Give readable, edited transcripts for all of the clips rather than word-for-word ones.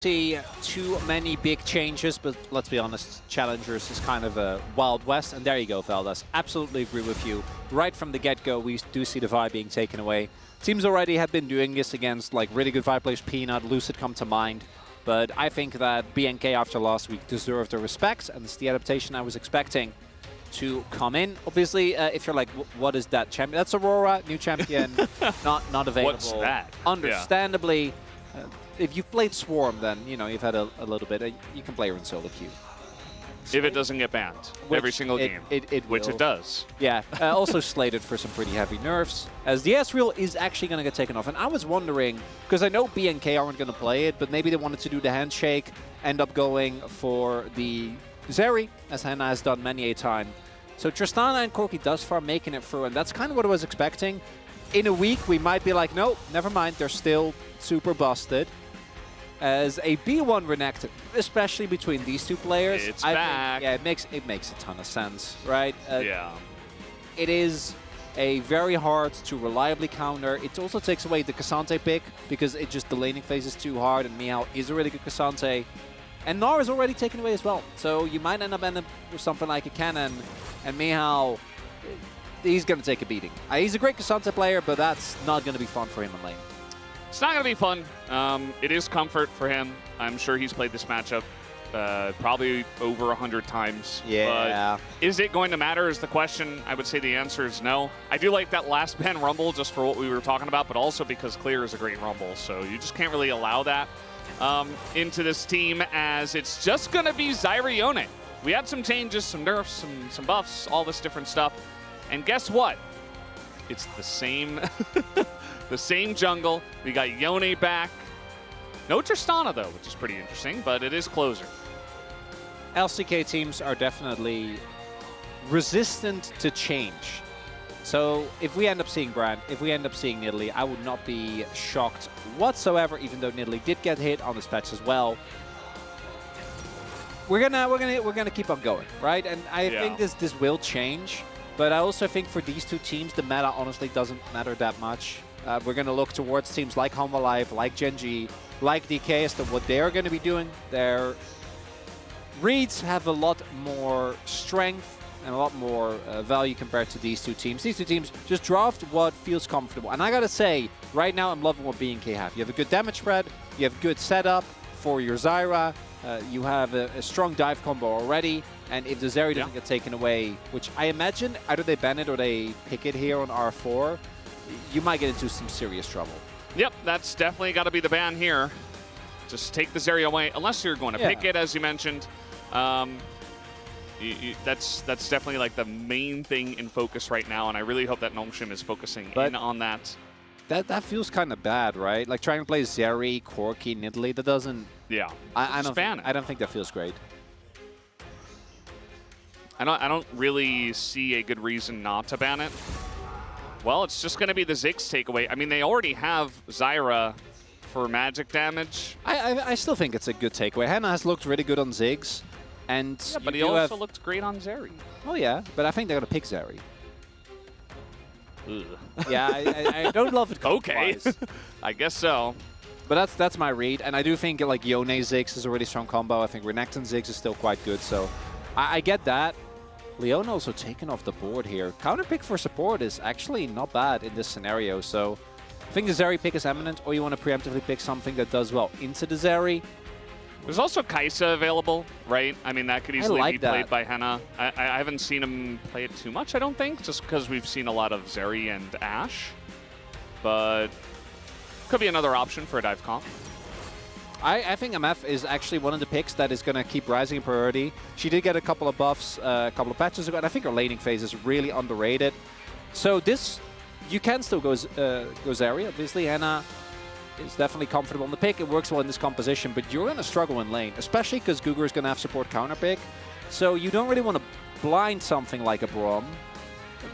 See too many big changes, but let's be honest, Challengers is kind of a Wild West, and there you go, Valdes. Absolutely agree with you. Right from the get-go, we do see the vibe being taken away. Teams already have been doing this against like really good vibe players, Peanut, Lucid come to mind, but I think that BNK after last week deserved the respect, and it's the adaptation I was expecting to come in. Obviously, if you're like, what is that champion? That's Aurora, new champion, not available. What's that? Understandably. Yeah. If you've played Swarm, then you know you've had a little bit. You can play her in solo queue. So if it doesn't get banned every single game, which it does. Yeah, also slated for some pretty heavy nerfs, as the Ezreal is actually going to get taken off. And I was wondering, because I know BNK aren't going to play it, but maybe they wanted to do the handshake, end up going for the Zeri, as Hannah has done many a time. So Tristana and Corki thus far making it through, and that's kind of what I was expecting. In a week, we might be like, no, never mind, they're still super busted. As a B1 Renekton, especially between these two players, it's back. Think, yeah, it makes a ton of sense, right? Yeah. It is a very hard to reliably counter. It also takes away the Cassante pick because it just the laning phase is too hard, and Meow is a really good Cassante. And Gnar is already taken away as well, so you might end up with something like a Cannon, and Meow, he's going to take a beating. He's a great Cassante player, but that's not going to be fun for him in lane. It's not going to be fun. It is comfort for him. I'm sure he's played this matchup probably over 100 times. Yeah. But is it going to matter is the question. I would say the answer is no. I do like that last ban Rumble just for what we were talking about, but also because Clear is a great Rumble. So you just can't really allow that into this team, as it's just going to be Zyra Yone. We had some changes, some nerfs, some buffs, all this different stuff. And guess what? It's the same... The same jungle. We got Yone back. No Tristana, though, which is pretty interesting, but it is closer. LCK teams are definitely resistant to change. So if we end up seeing Brand, if we end up seeing Nidalee, I would not be shocked whatsoever, even though Nidalee did get hit on this patch as well. We're gonna keep on going, right? And I think this will change, but I also think for these two teams, the meta honestly doesn't matter that much. We're going to look towards teams like Home Alive, like Gen.G, like DK as to what they're going to be doing. Their reads have a lot more strength and a lot more value compared to these two teams. These two teams just draft what feels comfortable. And I got to say, right now I'm loving what BNK have. You have a good damage spread, you have good setup for your Zyra, you have a strong dive combo already, and if the Zeri doesn't get taken away, which I imagine either they ban it or they pick it here on R4, you might get into some serious trouble. Yep, that's definitely got to be the ban here. Just take the Zeri away, unless you're going to pick it, as you mentioned. That's definitely like the main thing in focus right now, and I really hope that Nomshim is focusing in on that. That feels kind of bad, right? Like trying to play Zeri, Corki, Nidalee, that doesn't... Yeah, I don't think that feels great. I don't really see a good reason not to ban it. Well, it's just going to be the Ziggs takeaway. I mean, they already have Zyra for magic damage. I still think it's a good takeaway. Hannah has looked really good on Ziggs. And yeah, but he also looked great on Zeri. Oh, yeah. But I think they're going to pick Zeri. Yeah, I don't love it. Okay. I guess so. But that's my read. And I do think like Yone Ziggs is a really strong combo. I think Renekton Ziggs is still quite good. So I get that. Leona also taken off the board here. Counter pick for support is actually not bad in this scenario. So I think the Zeri pick is eminent, or you want to preemptively pick something that does well into the Zeri. There's also Kai'Sa available, right? I mean, that could easily be played by Hannah. I haven't seen him play it too much, I don't think, just because we've seen a lot of Zeri and Ashe. But could be another option for a dive comp. I think MF is actually one of the picks that is going to keep rising in priority. She did get a couple of buffs a couple of patches ago, and I think her laning phase is really underrated. So this, you can still go Zeri. Obviously, Hannah is definitely comfortable in the pick. It works well in this composition, but you're going to struggle in lane, especially because Gugur is going to have support counter pick. So you don't really want to blind something like a Braum,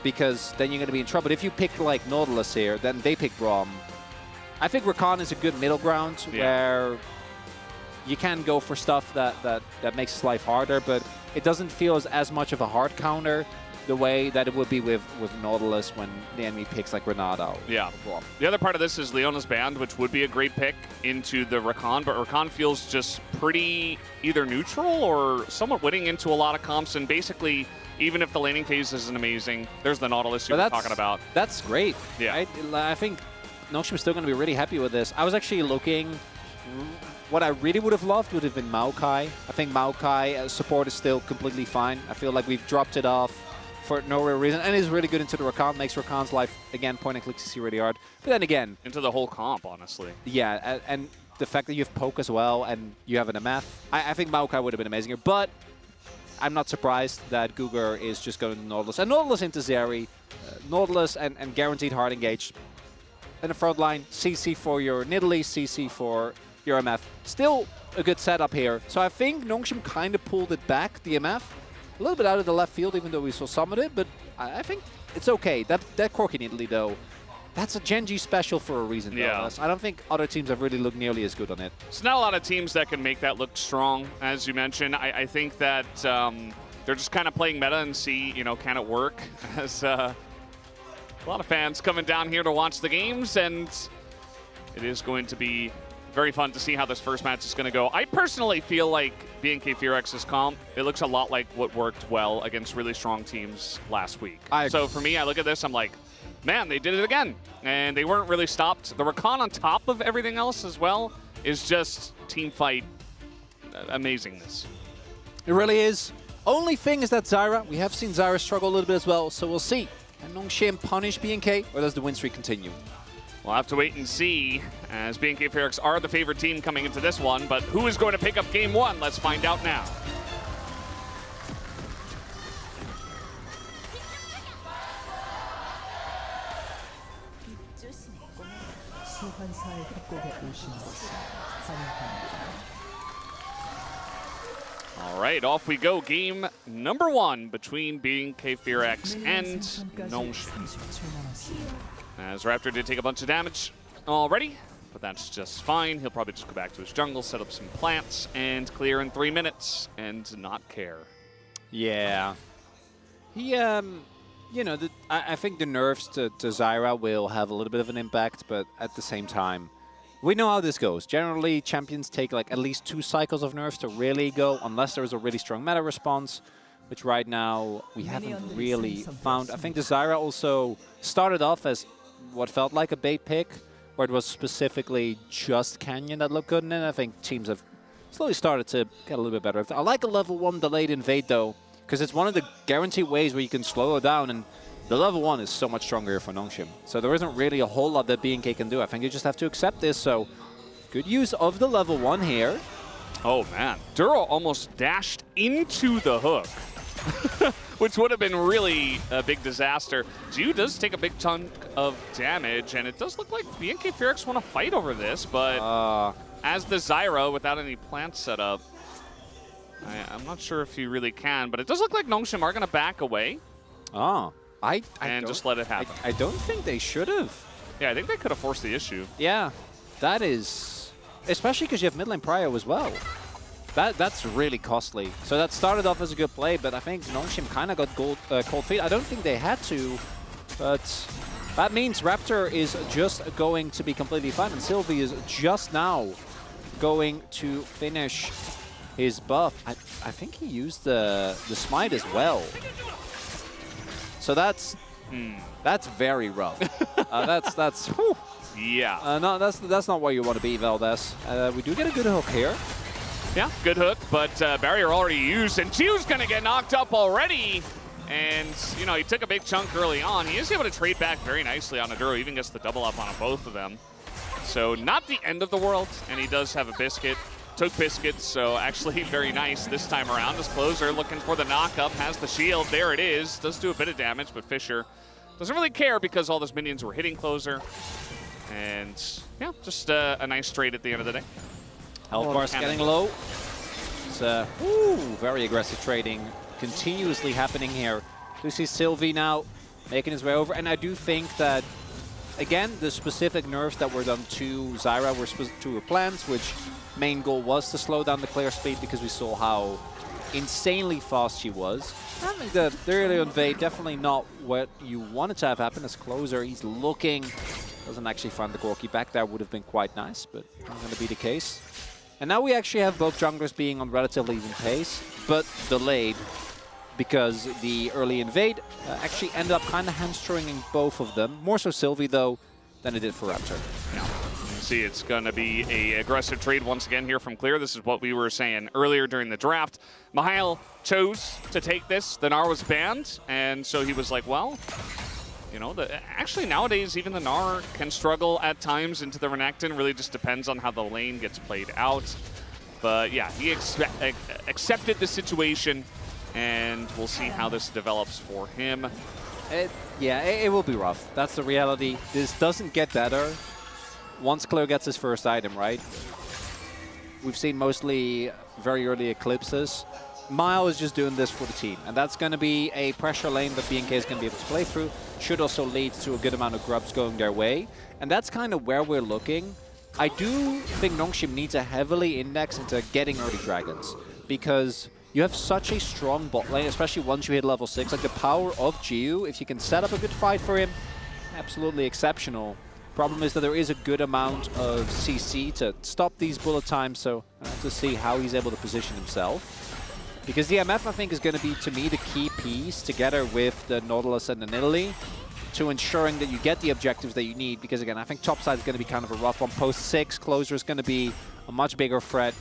because then you're going to be in trouble. But if you pick like Nautilus here, then they pick Braum. I think Rakan is a good middle ground where you can go for stuff that makes his life harder, but it doesn't feel as much of a hard counter the way that it would be with Nautilus when the enemy picks like Renata. Yeah. The other part of this is Leona's banned, which would be a great pick into the Rakan, but Rakan feels just pretty either neutral or somewhat winning into a lot of comps, and basically, even if the laning phase isn't amazing, there's the Nautilus you were talking about. That's great. Yeah. I think Nongshim's still going to be really happy with this. I was actually looking. What I really would have loved would have been Maokai. I think Maokai support is still completely fine. I feel like we've dropped it off for no real reason, and is really good into the Rakan. Makes Rakan's life, again, point and click CC really hard. But then again... into the whole comp, honestly. Yeah, and the fact that you have Poke as well, and you have an MF, I think Maokai would have been amazing here. But I'm not surprised that Guger is just going to Nautilus. And Nautilus into Zeri. Nautilus and guaranteed hard engage. In the front line, CC for your Nidalee, CC for your MF. Still a good setup here. So I think Nongshim kind of pulled it back, the MF. A little bit out of the left field, even though we saw some of it, but I think it's okay. That Corki Nidalee, though, that's a Gen G special for a reason. Yeah. I don't think other teams have really looked nearly as good on it. It's not a lot of teams that can make that look strong, as you mentioned. I think that they're just kind of playing meta and see, you know, can it work? As a lot of fans coming down here to watch the games, and it is going to be very fun to see how this first match is going to go. I personally feel like BNK Furex's comp, it looks a lot like what worked well against really strong teams last week. So for me, I look at this, I'm like, man, they did it again. And they weren't really stopped. The Rakan on top of everything else as well is just team fight amazingness. It really is. Only thing is that Zyra, we have seen Zyra struggle a little bit as well, so we'll see. Can Nongshim punish BNK, or does the win streak continue? We'll have to wait and see, as BNK Ferex are the favorite team coming into this one, but who is going to pick up game one? Let's find out now. All right, off we go. Game number one between BNK Ferex and Nongshim. As Raptor did take a bunch of damage already, but that's just fine. He'll probably just go back to his jungle, set up some plants, and clear in 3 minutes, and not care. Yeah. He, you know, I think the nerfs to Zyra will have a little bit of an impact, but at the same time, we know how this goes. Generally, champions take like at least 2 cycles of nerfs to really go, unless there's a really strong meta response, which right now we haven't really found. I think the Zyra also started off as what felt like a bait pick, where it was specifically just Canyon that looked good, and then I think teams have slowly started to get a little bit better. I like a level 1 delayed invade, though, because it's one of the guaranteed ways where you can slow it down, and the level 1 is so much stronger for Nongshim. So there isn't really a whole lot that BNK can do. I think you just have to accept this, so good use of the level 1 here. Oh, man. Duro almost dashed into the hook. Which would have been really a big disaster. Zhu does take a big chunk of damage, and it does look like BNK Ferex want to fight over this, but as the Zyra, without any plants set up, I'm not sure if you really can, but it does look like Nongshim are going to back away. Oh, and just let it happen. I don't think they should have. Yeah, I think they could have forced the issue. Yeah, that is, especially because you have mid lane prio as well. That's really costly. So that started off as a good play, but I think Nongshim kind of got cold feet. I don't think they had to, but that means Raptor is just going to be completely fine, and Sylvie is just now going to finish his buff. I think he used the smite as well. So that's very rough. That's whew. Yeah. No, that's not where you want to be, Valdez. We do get a good hook here. Yeah, good hook, but barrier already used, and Zhu's going to get knocked up already. And, you know, he took a big chunk early on. He is able to trade back very nicely on Aduro, even gets the double up on both of them. So not the end of the world, and he does have a biscuit. Took biscuits, so actually very nice this time around. His closer looking for the knock-up, has the shield. There it is. Does do a bit of damage, but Fisher doesn't really care because all those minions were hitting closer. And, yeah, just a nice trade at the end of the day. Health bar's getting low. It's very aggressive trading continuously happening here. We see Sylvie now making his way over, and I do think that, again, the specific nerfs that were done to Zyra were plans, which main goal was to slow down the clear speed, because we saw how insanely fast she was. I think the early invade definitely not what you wanted to have happen. As closer, he's looking, doesn't actually find the Gorky back. That would have been quite nice, but not going to be the case. And now we actually have both junglers being on relatively even pace, but delayed, because the early invade actually ended up kind of hamstringing both of them. More so Sylvie, though, than it did for Raptor. Yeah. See, it's going to be an aggressive trade once again here from Clear. This is what we were saying earlier during the draft. Mihail chose to take this. The Gnar was banned, and so he was like, well, you know, actually nowadays even the Gnar can struggle at times into the Renekton. Really just depends on how the lane gets played out. But yeah, he accepted the situation, and we'll see how this develops for him. It will be rough. That's the reality. This doesn't get better once Clear gets his first item, right? We've seen mostly very early eclipses. Mile is just doing this for the team, and that's going to be a pressure lane that BNK is going to be able to play through. Should also lead to a good amount of grubs going their way, and that's kind of where we're looking. I do think Nongshim needs to heavily index into getting early dragons, because you have such a strong bot lane, especially once you hit level 6. Like the power of Jiu, if you can set up a good fight for him, absolutely exceptional. Problem is that there is a good amount of CC to stop these bullet times, so I have to see how he's able to position himself. Because the MF, I think, is going to be, to me, the key piece, together with the Nautilus and the Nidalee, to ensuring that you get the objectives that you need. Because, again, I think topside is going to be kind of a rough one. Post 6, Closer is going to be a much bigger threat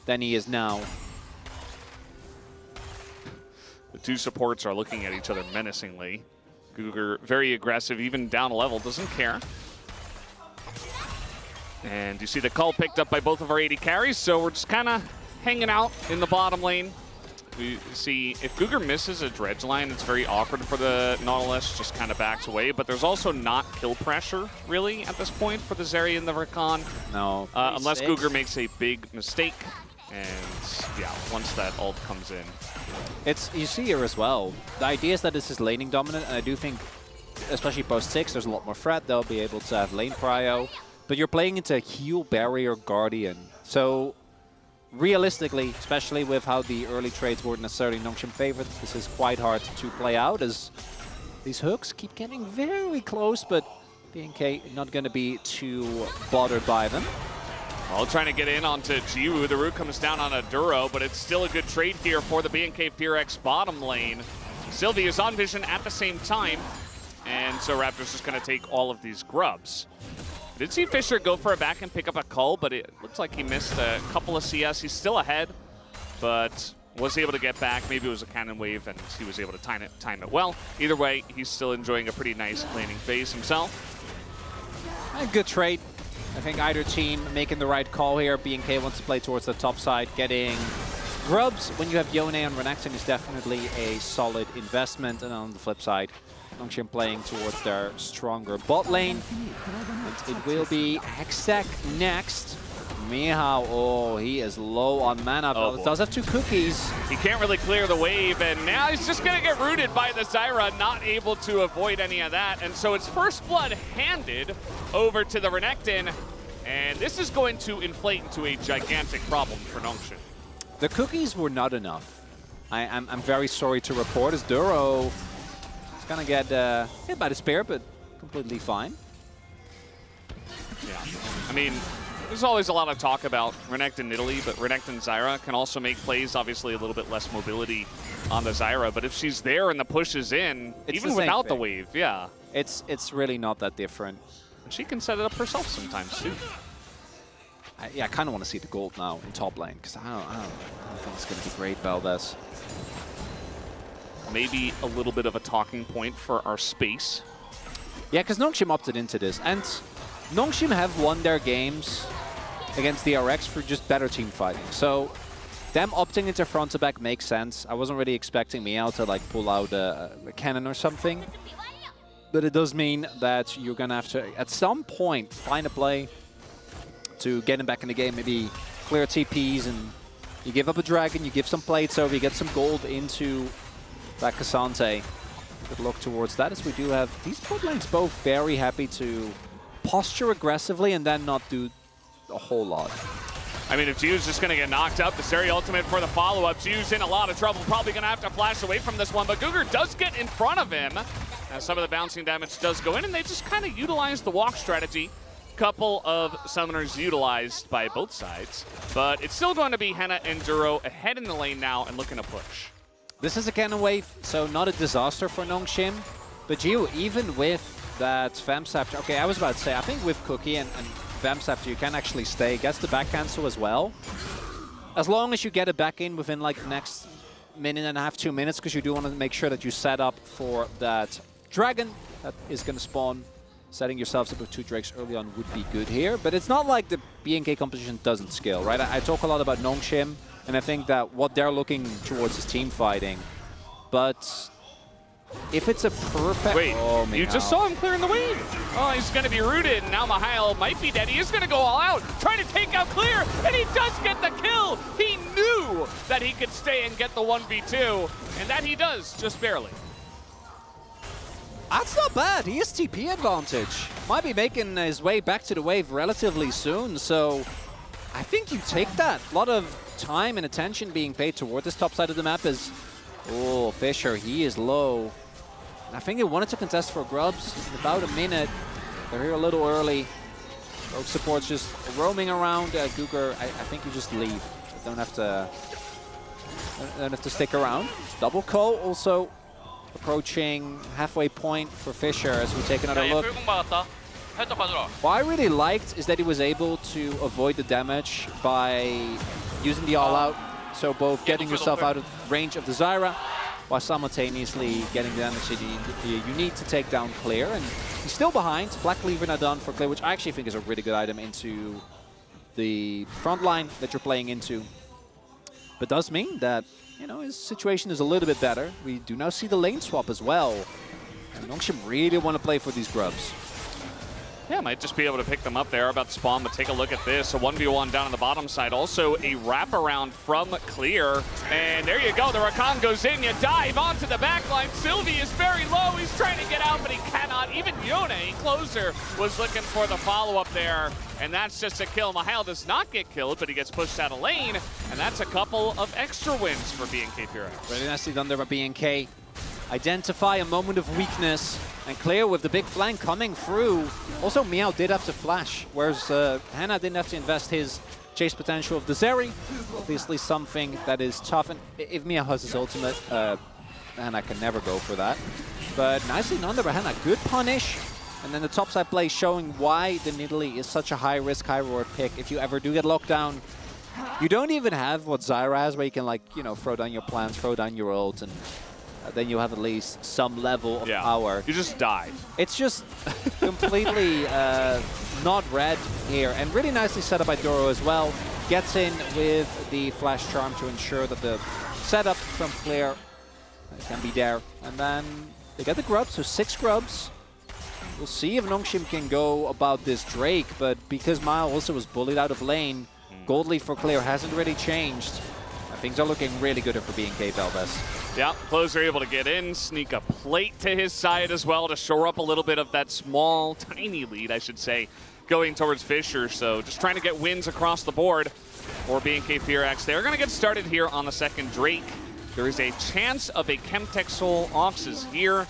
than he is now. The two supports are looking at each other menacingly. Cougar very aggressive, even down a level, doesn't care. And you see the call picked up by both of our AD carries, so we're just kind of hanging out in the bottom lane. We see if Cougar misses a dredge line, it's very awkward for the Nautilus, just kind of backs away. But there's also not kill pressure, really, at this point for the Zeri and the Rakan. No. Unless Cougar makes a big mistake. And yeah, once that ult comes in. You see here as well, the idea is that this is laning dominant, and I do think, especially post 6, there's a lot more threat. They'll be able to have lane prio. But you're playing into heal, barrier, guardian. So realistically, especially with how the early trades weren't necessarily Nongshim favored, this is quite hard to play out, as these hooks keep getting very close, but BNK not going to be too bothered by them. Well, trying to get in onto Jiwoo. The root comes down on a Duro, but it's still a good trade here for the BNK Pyrex bottom lane. Sylvie is on vision at the same time, and so Raptor's just going to take all of these grubs. I did see Fisher go for a back and pick up a cull, but it looks like he missed a couple of CS. He's still ahead, but was able to get back. Maybe it was a cannon wave, and he was able to time it well. Either way, he's still enjoying a pretty nice laning phase himself. A good trade. I think either team making the right call here. BNK wants to play towards the top side. Getting grubs when you have Yone and Renekton is definitely a solid investment. And on the flip side, Nongshim playing towards their stronger bot lane. And it will be Hextech next. Mihao, oh, he is low on mana. Oh, does have two cookies. He can't really clear the wave, and now he's just going to get rooted by the Zyra, not able to avoid any of that. And so it's first blood handed over to the Renekton, and this is going to inflate into a gigantic problem for Nongshim. The cookies were not enough. I'm very sorry to report, as Duro is going to get hit by the spear, but completely fine. Yeah, I mean, there's always a lot of talk about Renekton Nidalee, but Renekton Zyra can also make plays, obviously a little bit less mobility on the Zyra, but if she's there and the push is in, it's even without the wave, yeah. It's really not that different. And she can set it up herself sometimes, too. I kind of want to see the gold now in top lane, because I don't think it's going to be great, Valdez. Maybe a little bit of a talking point for our space. Yeah, because Nongshim opted into this, and Nongshim have won their games against the RX for just better team fighting. So them opting into front to back makes sense. I wasn't really expecting Meow to like pull out a cannon or something. But it does mean that you're going to have to, at some point, find a play to get him back in the game. Maybe clear TPs, and you give up a dragon, you give some plates over, you get some gold into that Cassante. Good luck towards that, as we do have these bot lanes both very happy to posture aggressively and then not do a whole lot. I mean, if Jiu's just going to get knocked up, the Seri ultimate for the follow-up. Jiu's in a lot of trouble, probably going to have to flash away from this one, but Guger does get in front of him. As some of the bouncing damage does go in, and they just kind of utilize the walk strategy. Couple of summoners utilized by both sides, but it's still going to be Henna and Duro ahead in the lane now and looking to push. This is a cannon wave, so not a disaster for Nongshim, but Jiu, even with that Vamsap, okay, I was about to say, I think with Cookie and Vamsap, you can actually stay, gets the back cancel as well. As long as you get it back in within like the next minute and a half, 2 minutes, because you do want to make sure that you set up for that dragon that is going to spawn. Setting yourselves up with 2 drakes early on would be good here, but it's not like the BNK composition doesn't scale, right? I talk a lot about Nongshim, and I think that what they're looking towards is team fighting, but if it's a perfect... Wait, you just saw him clearing the wave. Oh, he's going to be rooted, and now Mihail might be dead. He is going to go all out, trying to take out Clear, and he does get the kill. He knew that he could stay and get the 1v2, and that he does, just barely. That's not bad. He has TP advantage. Might be making his way back to the wave relatively soon, so I think you take that. A lot of time and attention being paid toward this top side of the map is... Oh, Fisher, he is low. I think they wanted to contest for grubs in about a minute. They're here a little early. Both supports just roaming around. Guger, I think you just leave. Don't have to stick around. Double Ko also approaching halfway point for Fisher as we take another look. What I really liked is that he was able to avoid the damage by using the all-out. So both getting yourself out of range of the Zyra while simultaneously getting the damage that you need to take down Clear. And he's still behind. Black Cleaver not done for Clear, which I actually think is a really good item into the front line that you're playing into. But does mean that, you know, his situation is a little bit better. We do now see the lane swap as well. And Nongshim really want to play for these grubs. Yeah, might just be able to pick them up there about to spawn, but take a look at this. A 1v1 down on the bottom side. Also a wraparound from Clear. And there you go. The Rakan goes in. You dive onto the backline. Sylvie is very low. He's trying to get out, but he cannot. Even Yone, closer, was looking for the follow-up there. And that's just a kill. Mihail does not get killed, but he gets pushed out of lane. And that's a couple of extra wins for BNK Pyrrhic. Really nicely done there by BNK. Identify a moment of weakness. And Clear with the big flank coming through. Also, Meow did have to flash, whereas Henna didn't have to invest his chase potential of the Zeri. Obviously something that is tough. And if Meow has his ultimate, Henna can never go for that. But nicely done there by Henna. Good punish. And then the topside play showing why the Nidalee is such a high-risk, high-reward pick. If you ever do get locked down, you don't even have what Zyra has, where you can, like, you know, throw down your plans, throw down your ult, and then you have at least some level of power. You just die. It's just completely not red here. And really nicely set up by Doro as well. Gets in with the Flash Charm to ensure that the setup from Clear can be there. And then they get the grubs, so 6 grubs. We'll see if Nongshim can go about this Drake, but because Mile also was bullied out of lane, gold lead for Clear hasn't really changed. Things are looking really good for BNK Belbes. Yeah, Close are able to get in, sneak a plate to his side as well to shore up a little bit of that small, tiny lead, I should say, going towards Fisher. So just trying to get wins across the board for BNK Pyrrhic. They're going to get started here on the second Drake. There is a chance of a Chemtech Soul. Ox is here.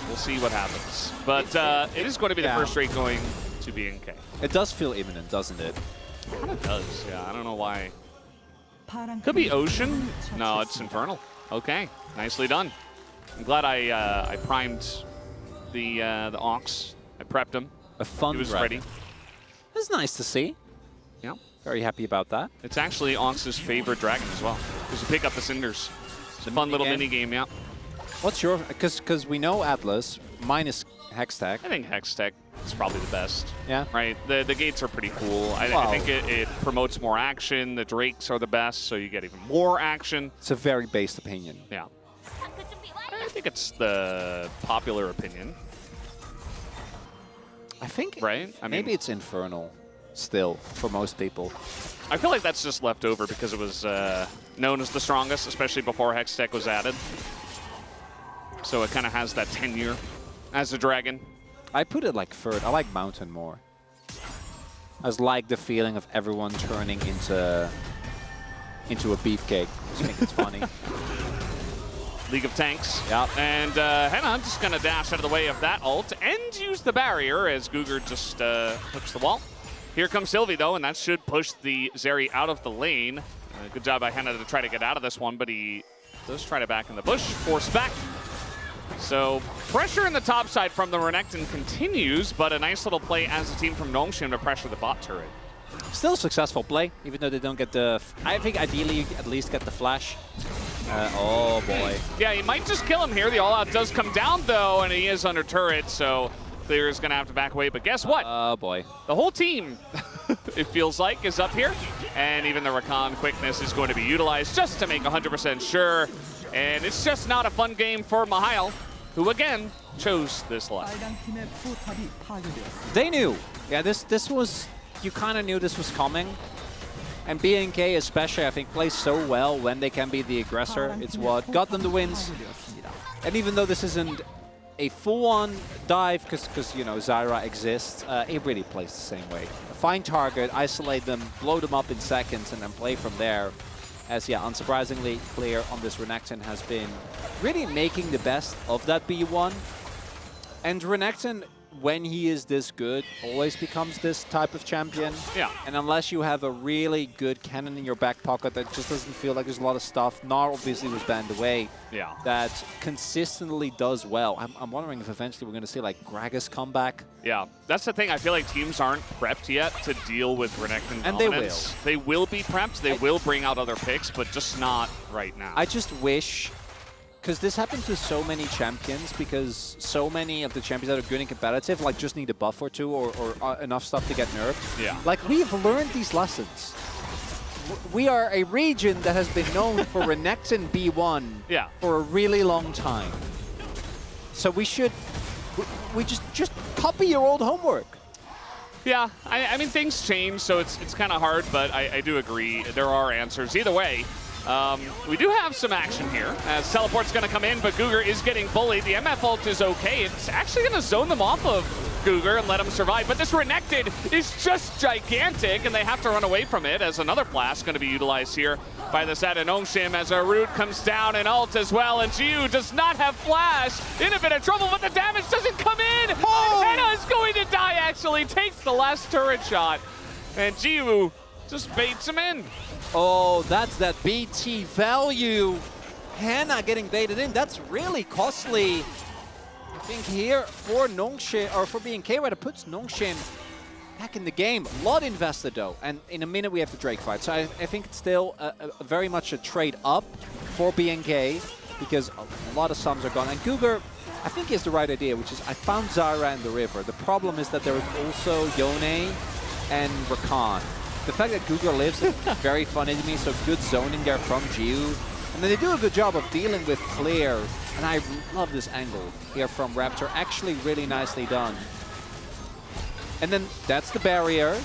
We'll see what happens. But it is going to be the first Drake going to BNK. It does feel imminent, doesn't it? It kind of does, yeah. I don't know why. Could be Ocean. No, it's Infernal. Okay, nicely done. I'm glad I primed the Ox. I prepped him. A fun He was dragon. ready. That's nice to see. Yeah. Very happy about that. It's actually Ox's favorite dragon as well. Because you pick up the Cinders. It's a fun little mini game, yeah. What's your... Because we know Atlas, minus Hextech. I think Hextech is probably the best. Yeah. Right? The gates are pretty cool. I think it promotes more action. The Drakes are the best, so you get even more action. It's a very based opinion. Yeah. I think it's the popular opinion. I think right? I mean, maybe it's Infernal still for most people. I feel like that's just left over because it was known as the strongest, especially before Hextech was added. So it kind of has that tenure as a dragon. I put it like third. I like Mountain more. I just like the feeling of everyone turning into a beefcake. I just think it's funny. League of Tanks. Yep. And Henna just going to dash out of the way of that ult and use the barrier as Guger just hooks the wall. Here comes Sylvie, though, and that should push the Zeri out of the lane. Good job by Henna to try to get out of this one, but he does try to back in the bush. Force back. So pressure in the top side from the Renekton continues, but a nice little play as a team from Nongshim to pressure the bot turret. Still a successful play, even though they don't get the... I think ideally you at least get the flash. Oh, boy. Yeah, he might just kill him here. The all-out does come down, though, and he is under turret, so Clear is going to have to back away. But guess what? Oh, boy. The whole team, it feels like, is up here. And even the Rakan quickness is going to be utilized just to make 100% sure. And it's just not a fun game for Mihail, who, again, chose this life. They knew. Yeah, this was... You kind of knew this was coming. And BNK especially, I think, plays so well when they can be the aggressor. It's what got them the wins. And even though this isn't a full-on dive, because you know, Zyra exists, it really plays the same way. Find target, isolate them, blow them up in seconds, and then play from there. As, yeah, unsurprisingly, Clear on this Renekton has been really making the best of that B1. And Renekton, when he is this good, always becomes this type of champion. Yeah. And unless you have a really good cannon in your back pocket that just doesn't feel like there's a lot of stuff, Gnar obviously was banned away, yeah, that consistently does well. I'm wondering if eventually we're going to see like Gragas come back. Yeah, that's the thing. I feel like teams aren't prepped yet to deal with Renekton and dominance. They will be prepped. They will bring out other picks, but just not right now. I just wish... Because this happens to so many champions, because so many of the champions that are good and competitive like just need a buff or two or enough stuff to get nerfed. Yeah. Like, we've learned these lessons. We are a region that has been known for Renekton B1 yeah, for a really long time. So we should... We just copy your old homework. Yeah, I mean, things change, so it's kind of hard, but I do agree. There are answers. Either way, we do have some action here, as Teleport's going to come in, but Guger is getting bullied. The MF ult is okay. It's actually going to zone them off of Guger and let him survive, but this Renekton is just gigantic, and they have to run away from it, as another flash going to be utilized here by the side of Nongshim, as a root comes down and ult as well, and Jiu does not have flash. In a bit of trouble, but the damage doesn't come in! Oh! Henna is going to die, actually, takes the last turret shot, and Jiu just baits him in. Oh, that's that BT value. Henna getting baited in. That's really costly. I think here for Nongshim, or for BNK, where it puts Nongshim back in the game. A lot invested though, and in a minute we have the Drake fight. So I think it's still very much a trade up for BNK, because a lot of sums are gone. And Guger, I think he has the right idea, which is I found Zyra in the river. The problem is that there is also Yone and Rakan. The fact that Guger lives is very funny to me, so good zoning there from Jiu. And then they do a good job of dealing with Clear. And I love this angle here from Raptor. Actually really nicely done. And then that's the barrier.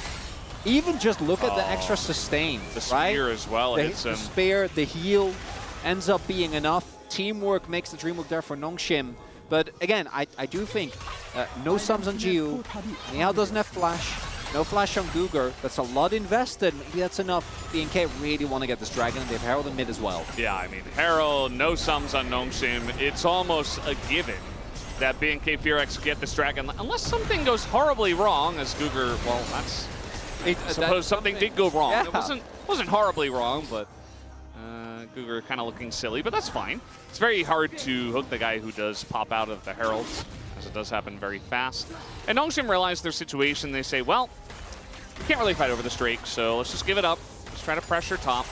Even just look at the extra sustain, the spear, right? As well. The spear, the heal ends up being enough. Teamwork makes the dream work there for Nongshim. But again, I do think no sums on Jiu. Niall doesn't have flash. No flash on Guger. That's a lot invested. Maybe that's enough. BNK really want to get this dragon, and they have Herald in mid as well. Yeah, I mean, Herald, no sums on Nongshim. It's almost a given that BNK Fearex get this dragon, unless something goes horribly wrong, as Guger, well, that's... I suppose something did go wrong. Yeah. It wasn't horribly wrong, but Guger kind of looking silly, but that's fine. It's very hard to hook the guy who does pop out of the Heralds, as it does happen very fast. And Nongshim realize their situation. They say, well, we can't really fight over this Drake, so let's just give it up. Let's try to pressure top.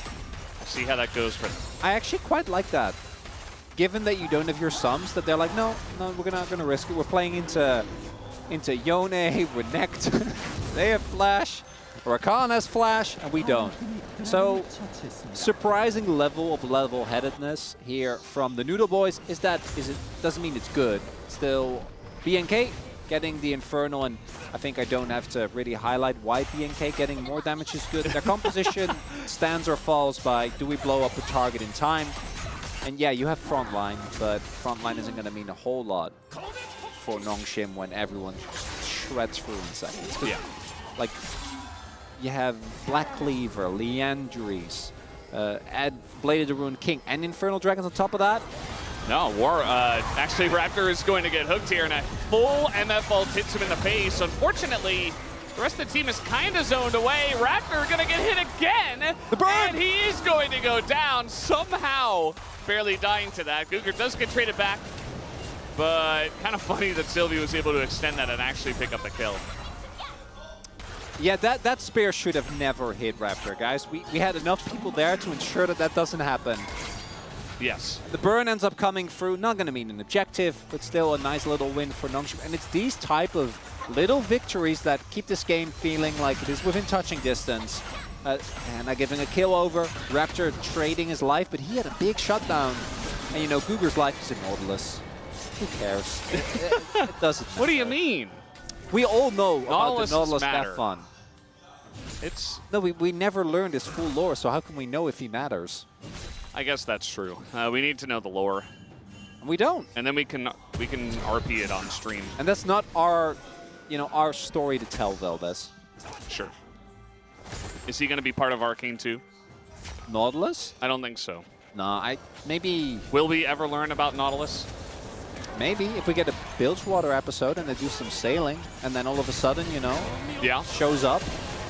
See how that goes for them. I actually quite like that. Given that you don't have your sums, that they're like, no, we're not going to risk it. We're playing into Yone, Renekton. They have flash. Rakan has flash, and we don't. So, surprising level of level-headedness here from the Noodle Boys. Doesn't mean it's good. Still, BNK getting the Infernal, and I think I don't have to really highlight why BNK getting more damage is good. Their composition stands or falls by, do we blow up a target in time? And yeah, you have frontline, but frontline isn't going to mean a whole lot for Nongshim when everyone shreds through in seconds. Yeah. Like, you have Black Cleaver, Leandries, add Blade of the Ruined King, and Infernal Dragons on top of that. No, actually, Raptor is going to get hooked here, and a full MF ult hits him in the face. Unfortunately, the rest of the team is kind of zoned away. Raptor going to get hit again, and he is going to go down somehow, barely dying to that. Guger does get traded back, but kind of funny that Sylvie was able to extend that and actually pick up the kill. Yeah, that spear should have never hit Raptor, guys. We had enough people there to ensure that doesn't happen. Yes. The burn ends up coming through, not going to mean an objective, but still a nice little win for Nongshim. And it's these type of little victories that keep this game feeling like it is within touching distance. And giving a kill over, Raptor trading his life, but he had a big shutdown. And you know, Guger's life is a Nautilus. Who cares? It doesn't matter. What do you mean? We all know about the Nautilus matter. have fun. It's No, we never learned his full lore, so how can we know if he matters? I guess that's true. We need to know the lore. We don't. And then we can RP it on stream. And that's not our, our story to tell, Veldes. Sure. Is he going to be part of Arcane too? Nautilus? I don't think so. No, maybe. Will we ever learn about Nautilus? Maybe if we get a Bilgewater episode and they do some sailing, and then all of a sudden, yeah, shows up.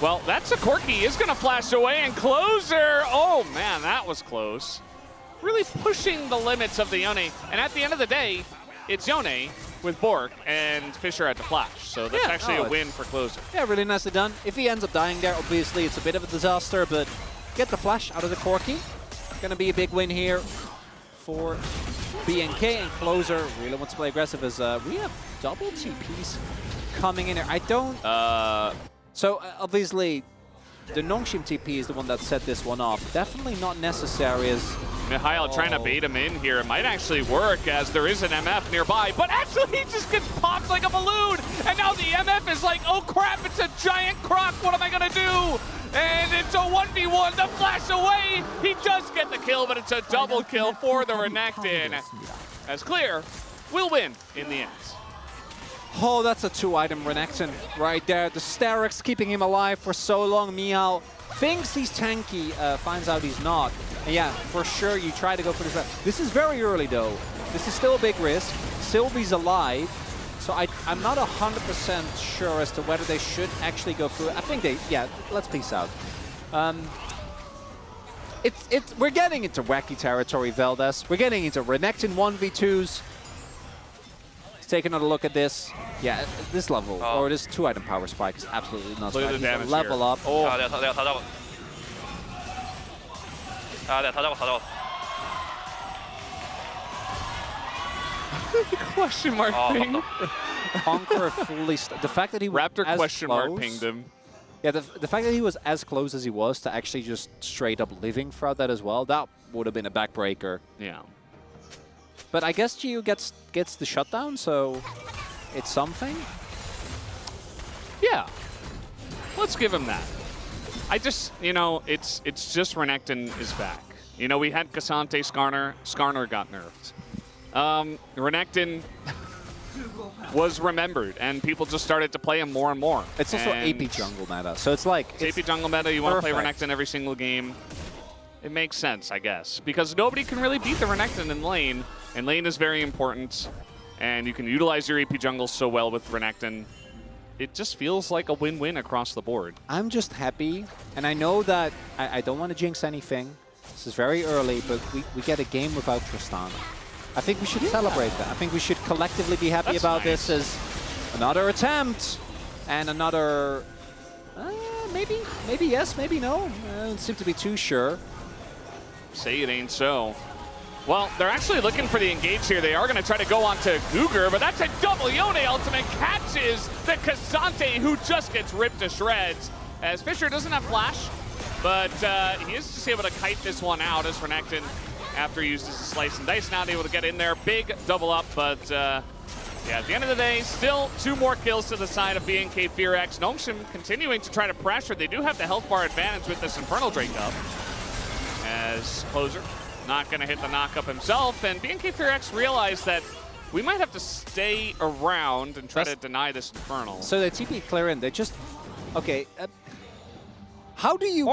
Well, that's a Corki. Is going to flash away and Closer. Oh man, that was close. Really pushing the limits of the Yone. And at the end of the day, it's Yone with Bork and Fisher at the flash. So that's actually a win for Closer. Yeah, really nicely done. If he ends up dying there, obviously it's a bit of a disaster, but get the flash out of the Corki. Going to be a big win here for BNK, and Closer really wants to play aggressive as we have double TPs coming in here. I don't... So obviously the Nongshim TP is the one that set this one off. Definitely not necessary as... Mihail trying to bait him in here. It might actually work as there is an MF nearby, but actually he just gets popped like a balloon. And now the MF is like, oh crap, it's a giant croc. What am I going to do? And it's a 1v1, the flash away. He does get the kill, but it's a double kill for the Renekton. As Clear will win in the end. Oh, that's a 2-item Renekton right there. The Sterix keeping him alive for so long. Miao thinks he's tanky, finds out he's not. And yeah, for sure you try to go for this. This is very early though. This is still a big risk. Sylvie's alive. So I'm not 100% sure as to whether they should actually go through it. I think they, yeah, let's peace out. We're getting into wacky territory, Veldes. We're getting into Renekton 1v2s. Let's take another look at this. Yeah, this level, or this 2-item power spike is absolutely nuts. Look at the damage level here. up. Oh. Question mark ping. Conqueror fully... The fact that he was Raptor as question close, mark pinged him. Yeah, the fact that he was as close as he was to actually just straight up living throughout that as well, that would have been a backbreaker. Yeah. But I guess Gio gets the shutdown, so it's something. Yeah. Let's give him that. I just, it's just Renekton is back. We had Cassante, Skarner got nerfed. Renekton was remembered, and people just started to play him more and more. It's also AP jungle meta, so it's like... It's AP jungle meta, you want to play Renekton every single game. It makes sense, I guess, because nobody can really beat the Renekton in lane, and lane is very important, and you can utilize your AP jungle so well with Renekton. It just feels like a win-win across the board. I'm just happy, and I know that I don't want to jinx anything. This is very early, but we get a game without Tristana. I think we should celebrate that. I think we should collectively be happy about this as another attempt and another... maybe yes, maybe no. I don't seem to be too sure. Say it ain't so. Well, they're actually looking for the engage here. They are going to try to go on to Guger, but that's a double Yone ultimate. Catches the Cassante, who just gets ripped to shreds. As Fisher doesn't have flash, but he is just able to kite this one out as Renekton, after he uses his slice and dice, not able to get in there. Big double up, but yeah, at the end of the day, still 2 more kills to the side of BNK Fearex. Nongshim continuing to try to pressure. They do have the health bar advantage with this Infernal Drake up. As Closer not going to hit the knock up himself, and BNK Fearex realized that we might have to stay around and try to deny this Infernal. So they TP clear in. They just... Okay, How do you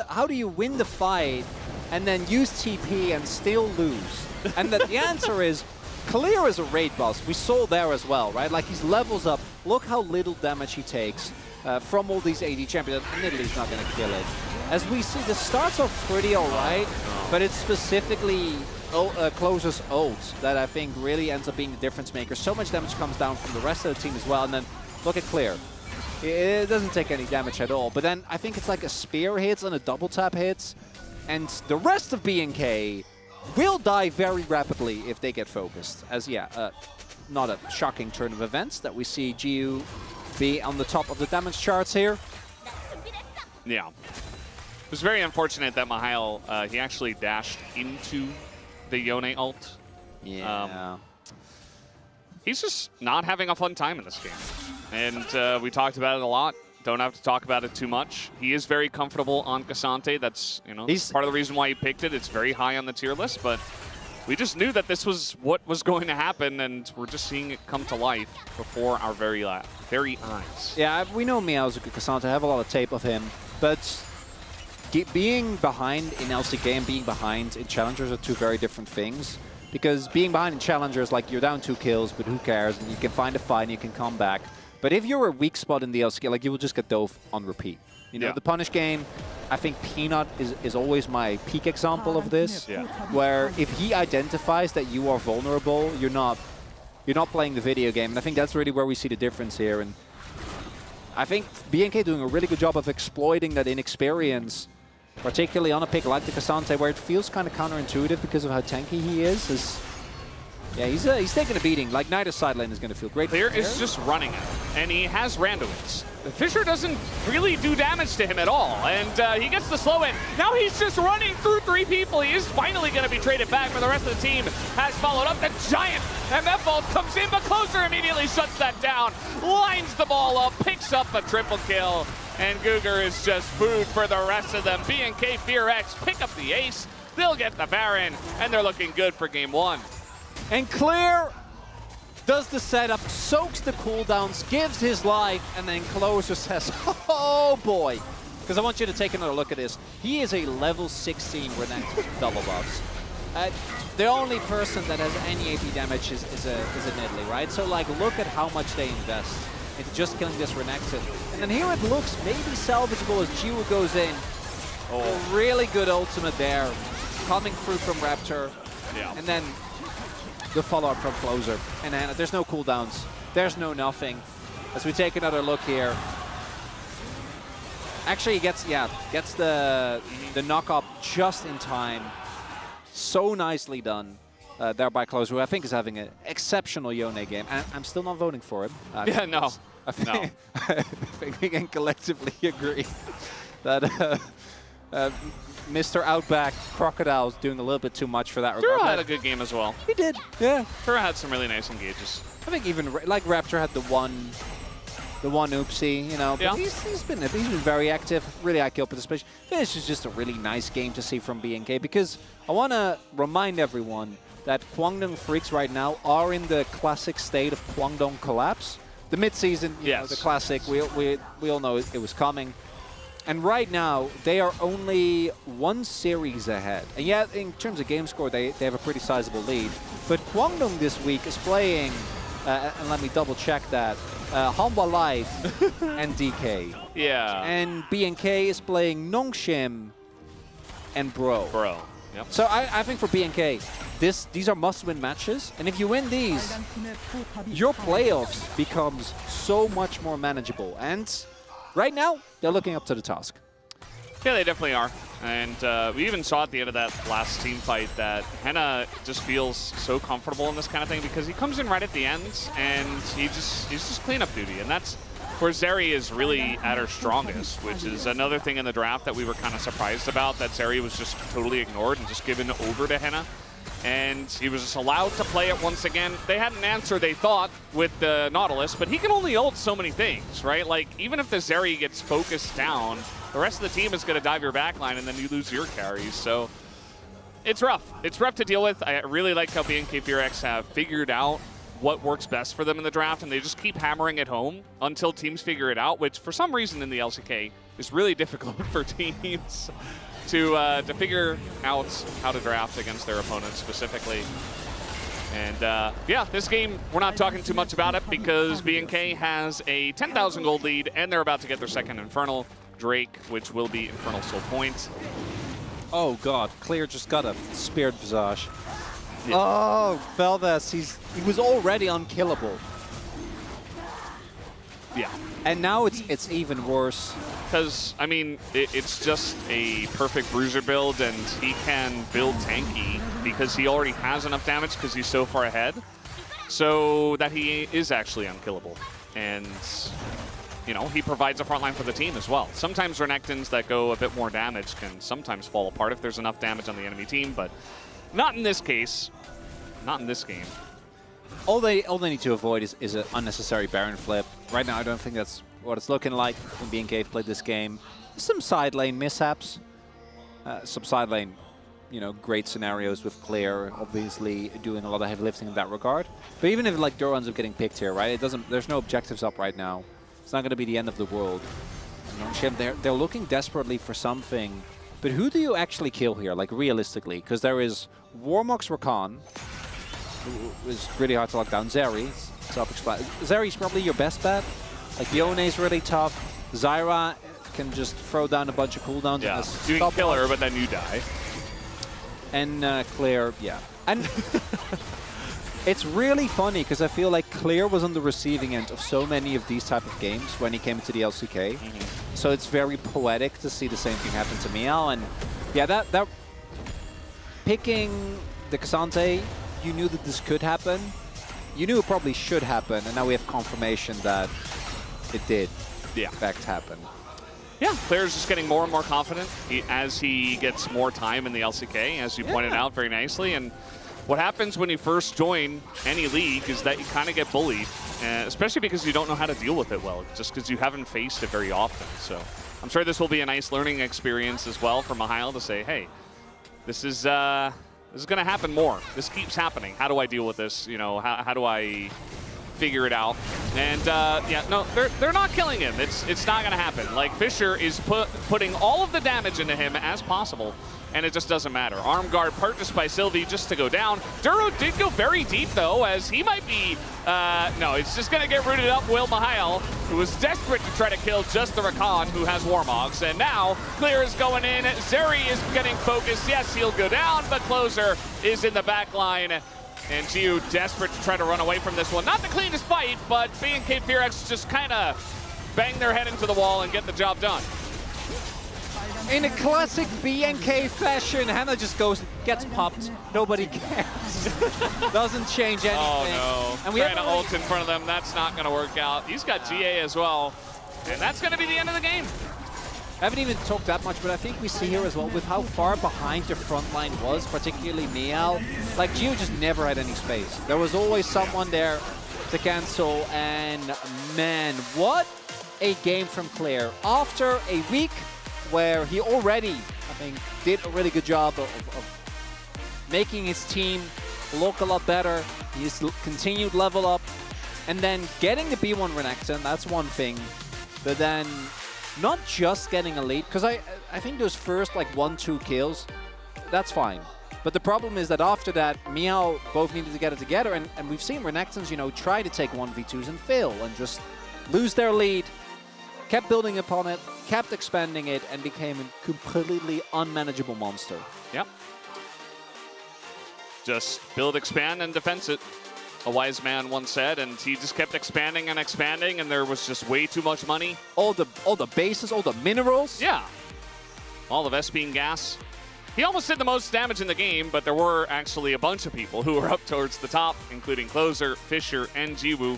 how do you win the fight and then use TP and still lose? And the answer is, Clear is a raid boss. We saw there as well, right? Like, he's levels up. Look how little damage he takes from all these AD champions. Admittedly, he's not going to kill it. As we see, this starts off pretty all right, but it's specifically Closer's ult that I think really ends up being the difference maker. So much damage comes down from the rest of the team as well. And then look at Clear. It doesn't take any damage at all. But then I think it's like a spear hits and a double tap hits. And the rest of BNK will die very rapidly if they get focused. As, yeah, not a shocking turn of events that we see GU be on the top of the damage charts here. Yeah. It was very unfortunate that Mihail, he actually dashed into the Yone ult. Yeah. He's just not having a fun time in this game. And we talked about it a lot. Don't have to talk about it too much. He is very comfortable on Cassante. That's, you know, part of the reason why he picked it. It's very high on the tier list, but we just knew that this was what was going to happen, and we're just seeing it come to life before our very eyes. Yeah, we know Mihail's a good Cassante. I have a lot of tape of him, but being behind in LCK and being behind in Challengers are two very different things. Because being behind in Challengers, like, you're down 2 kills, but who cares? And you can find a fight and you can come back. But if you're a weak spot in the LCK, like, you will just get dove on repeat. You know, the punish game, I think Peanut is always my peak example of this. Yeah. Where if he identifies that you are vulnerable, you're not playing the video game. And I think that's really where we see the difference here. And I think BNK doing a really good job of exploiting that inexperience, particularly on a pick like the Cassante, where it feels kind of counterintuitive because of how tanky he is. Yeah, he's taking a beating. Like, Nidus side lane is going to feel great. Clear is just running it, and he has randoms. Fisher doesn't really do damage to him at all, and he gets the slow in. Now he's just running through 3 people. He is finally going to be traded back, but the rest of the team has followed up. The giant MF ult comes in, but Closer immediately shuts that down, lines the ball up, picks up a triple kill, and Guger is just food for the rest of them. BNK FearX pick up the ace, they'll get the Baron, and they're looking good for game 1. And Clear does the setup, soaks the cooldowns, gives his life, and then Closer says, oh boy. Because I want you to take another look at this. He is a level 16 Renekton double buffs. The only person that has any AP damage is a Nidalee, right? So, like, look at how much they invest into just killing this Renekton. And then here it looks maybe salvageable as GU goes in. Oh, a really good ultimate there, coming through from Raptor. Yeah. And then the follow-up from Closer. And then there's no cooldowns. There's no nothing. As we take another look here. Actually, he gets the knock-up just in time. So nicely done there by Closer, who I think is having an exceptional Yone game. And I'm still not voting for him. Yeah, no. I think we can collectively agree that Mr. Outback Crocodile's doing a little bit too much for that. Dura had a good game as well. He did, yeah. Dura had some really nice engages. I think even like Raptor had the one oopsie, you know. But yeah. he's been very active, really high kill participation. This is just a really nice game to see from BNK, because I want to remind everyone that Kwangdong Freaks right now are in the classic state of Kwangdong collapse. The mid-season, you know, the classic, we all know it was coming. And right now, they are only 1 series ahead. And yeah, in terms of game score, they have a pretty sizable lead. But Kwangdong this week is playing, and let me double check that, Hanwha Life and DK. Yeah. And BNK is playing Nongshim and Bro. Yep. So I think for BNK, these are must-win matches. And if you win these, your playoffs becomes so much more manageable. And right now, they're looking up to the task. Yeah, they definitely are. And we even saw at the end of that last team fight that Henna just feels so comfortable in this kind of thing, because he comes in right at the end and he's just cleanup duty. And that's where Zeri is really at her strongest, which is another thing in the draft that we were kind of surprised about, that Zeri was just totally ignored and just given over to Henna. And he was just allowed to play it once again. They had an answer, they thought, with the Nautilus, but he can only ult so many things, right? Like, even if the Zeri gets focused down, the rest of the team is going to dive your backline, and then you lose your carries. So it's rough. It's rough to deal with. I really like how BNK FearX have figured out what works best for them in the draft, and they just keep hammering it home until teams figure it out, which for some reason in the LCK is really difficult for teams to figure out how to draft against their opponents specifically. And yeah, this game, we're not talking too much about it because BNK has a 10,000 gold lead, and they're about to get their second Infernal Drake, which will be Infernal Soul Point. Oh god, Clear just got a Spirit Visage. Yeah. Oh, Velves, he was already unkillable. Yeah. And now it's even worse. Because, I mean, it's just a perfect bruiser build, and he can build tanky because he already has enough damage because he's so far ahead, so that he is actually unkillable. And, you know, he provides a front line for the team as well. Sometimes Renekton's that go a bit more damage can sometimes fall apart if there's enough damage on the enemy team, but not in this case. Not in this game. All they need to avoid is an unnecessary Baron flip. Right now, I don't think that's what it's looking like when BNK played this game. Some side lane mishaps. Some side lane, you know, great scenarios with Clear, obviously doing a lot of heavy lifting in that regard. But even if like Dur ends up getting picked here, right? It doesn't. There's no objectives up right now. It's not going to be the end of the world. They're looking desperately for something. But who do you actually kill here, like realistically? Because there is Warmox Rakan, who is really hard to lock down. Zeri, self-explanatory. Zeri's probably your best bet. Like Yone's really tough. Zyra can just throw down a bunch of cooldowns. Yeah, you can kill her, but then you die. And Clear, yeah. And it's really funny because I feel like Clear was on the receiving end of so many of these type of games when he came into the LCK. So it's very poetic to see the same thing happen to Miao. And yeah, that picking the K'Sante, you knew that this could happen. You knew it probably should happen, and now we have confirmation that it did, in fact, happen. Yeah, Clear's just getting more and more confident as he gets more time in the LCK, as you pointed out very nicely. And what happens when you first join any league is that you kind of get bullied, especially because you don't know how to deal with it well, just because you haven't faced it very often. So I'm sure this will be a nice learning experience as well for Mihail to say, hey, this is going to happen more. This keeps happening. How do I deal with this? You know, how do I figure it out? And yeah, no, they're not killing him. It's not going to happen. Like, Fisher is putting all of the damage into him as possible, and it just doesn't matter. Arm guard purchased by Sylvie just to go down. Duro did go very deep, though, as he might be... no, it's just going to get rooted up. Will Mihail, who was desperate to try to kill just the Rakan, who has Warmogs. And now, Clear is going in. Zeri is getting focused. Yes, he'll go down, but Closer is in the back line. And Jiu desperate to try to run away from this one. Not the cleanest fight, but BNK Fearex just kind of bang their head into the wall and get the job done. In a classic BNK fashion, Hannah just gets popped. Nobody cares. Doesn't change anything. Oh no, and we trying to ult in front of them, that's not going to work out. He's got GA as well, and that's going to be the end of the game. I haven't even talked that much, but I think we see here as well with how far behind the front line was, particularly Miao. Like, Gio just never had any space. There was always someone there to cancel, and man, what a game from Clear. After a week where he already, I think, did a really good job of making his team look a lot better. He's continued level up, and then getting the B1 Renekton, that's one thing, but then not just getting a lead, because I think those first like 1-2 kills, that's fine. But the problem is that after that, Miao both needed to get it together, and we've seen Renektons, you know, try to take 1v2s and fail and just lose their lead, kept building upon it, kept expanding it, and became a completely unmanageable monster. Yep. Just build, expand, and defense it, a wise man once said, and he just kept expanding and expanding, and there was just way too much money. All the bases, all the minerals. Yeah. All of SP and gas. He almost did the most damage in the game, but there were actually a bunch of people who were up towards the top, including Closer, Fisher, and Jiwoo.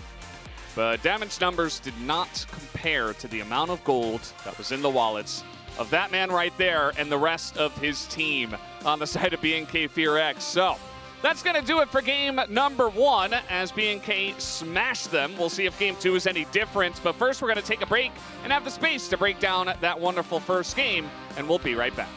But damage numbers did not compare to the amount of gold that was in the wallets of that man right there and the rest of his team on the side of BNK Fearex. So that's going to do it for game number 1 as BNK smashed them. We'll see if game 2 is any different. But first, we're going to take a break and have the space to break down that wonderful first game, and we'll be right back.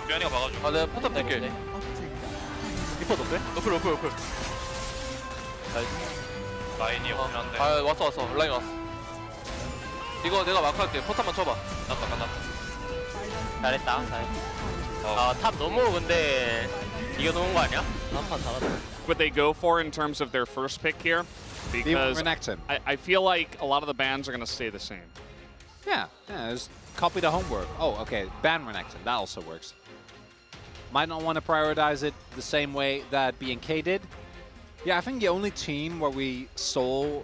규현이가 막아줘. 아 내가 포탑 낼게. 리퍼 높여? 높여. 라인이 오긴 한데. 아 왔어. 라인 왔어. 이거 내가 마크할게. 포탑만 쳐봐. 났다. 잘했다. 탑 너무 근데 이겨놓은 거 아니야? 한판 잘하다. What they go for in terms of their first pick here? Because I feel like a lot of the bans are going to stay the same. Yeah, just copy the homework. Oh, okay, ban Renekton, that also works. Might not want to prioritize it the same way that BNK did. Yeah, I think the only team where we saw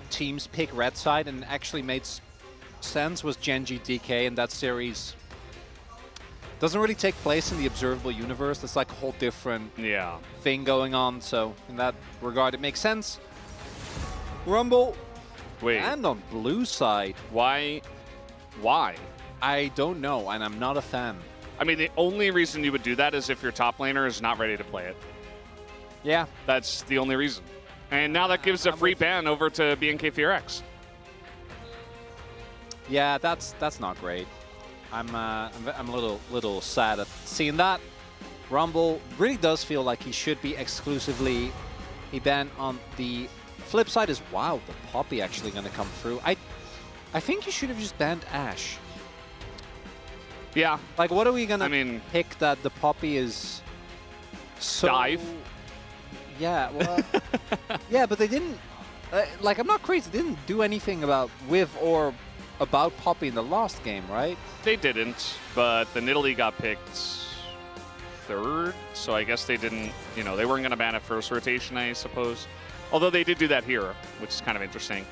teams pick red side and actually made sense was Genji DK, and that series doesn't really take place in the observable universe. It's like a whole different thing going on, so in that regard it makes sense. Rumble. Wait. And on blue side. Why? I don't know, and I'm not a fan. I mean, the only reason you would do that is if your top laner is not ready to play it. Yeah. That's the only reason. And now that gives a free ban over to BNK FearX. Yeah, that's not great. I'm a little sad at seeing that. Rumble really does feel like he should be exclusively a ban. On the flip side is, wow, the Poppy actually going to come through. I think you should have just banned Ashe. Yeah. Like, what are we going to pick that the Poppy is so... Dive. Yeah, well... yeah, but they didn't... like, I'm not crazy. They didn't do anything about about Poppy in the last game, right? They didn't, but the Nidalee got picked third, so I guess they didn't, you know, they weren't going to ban at first rotation, I suppose. Although they did do that here, which is kind of interesting.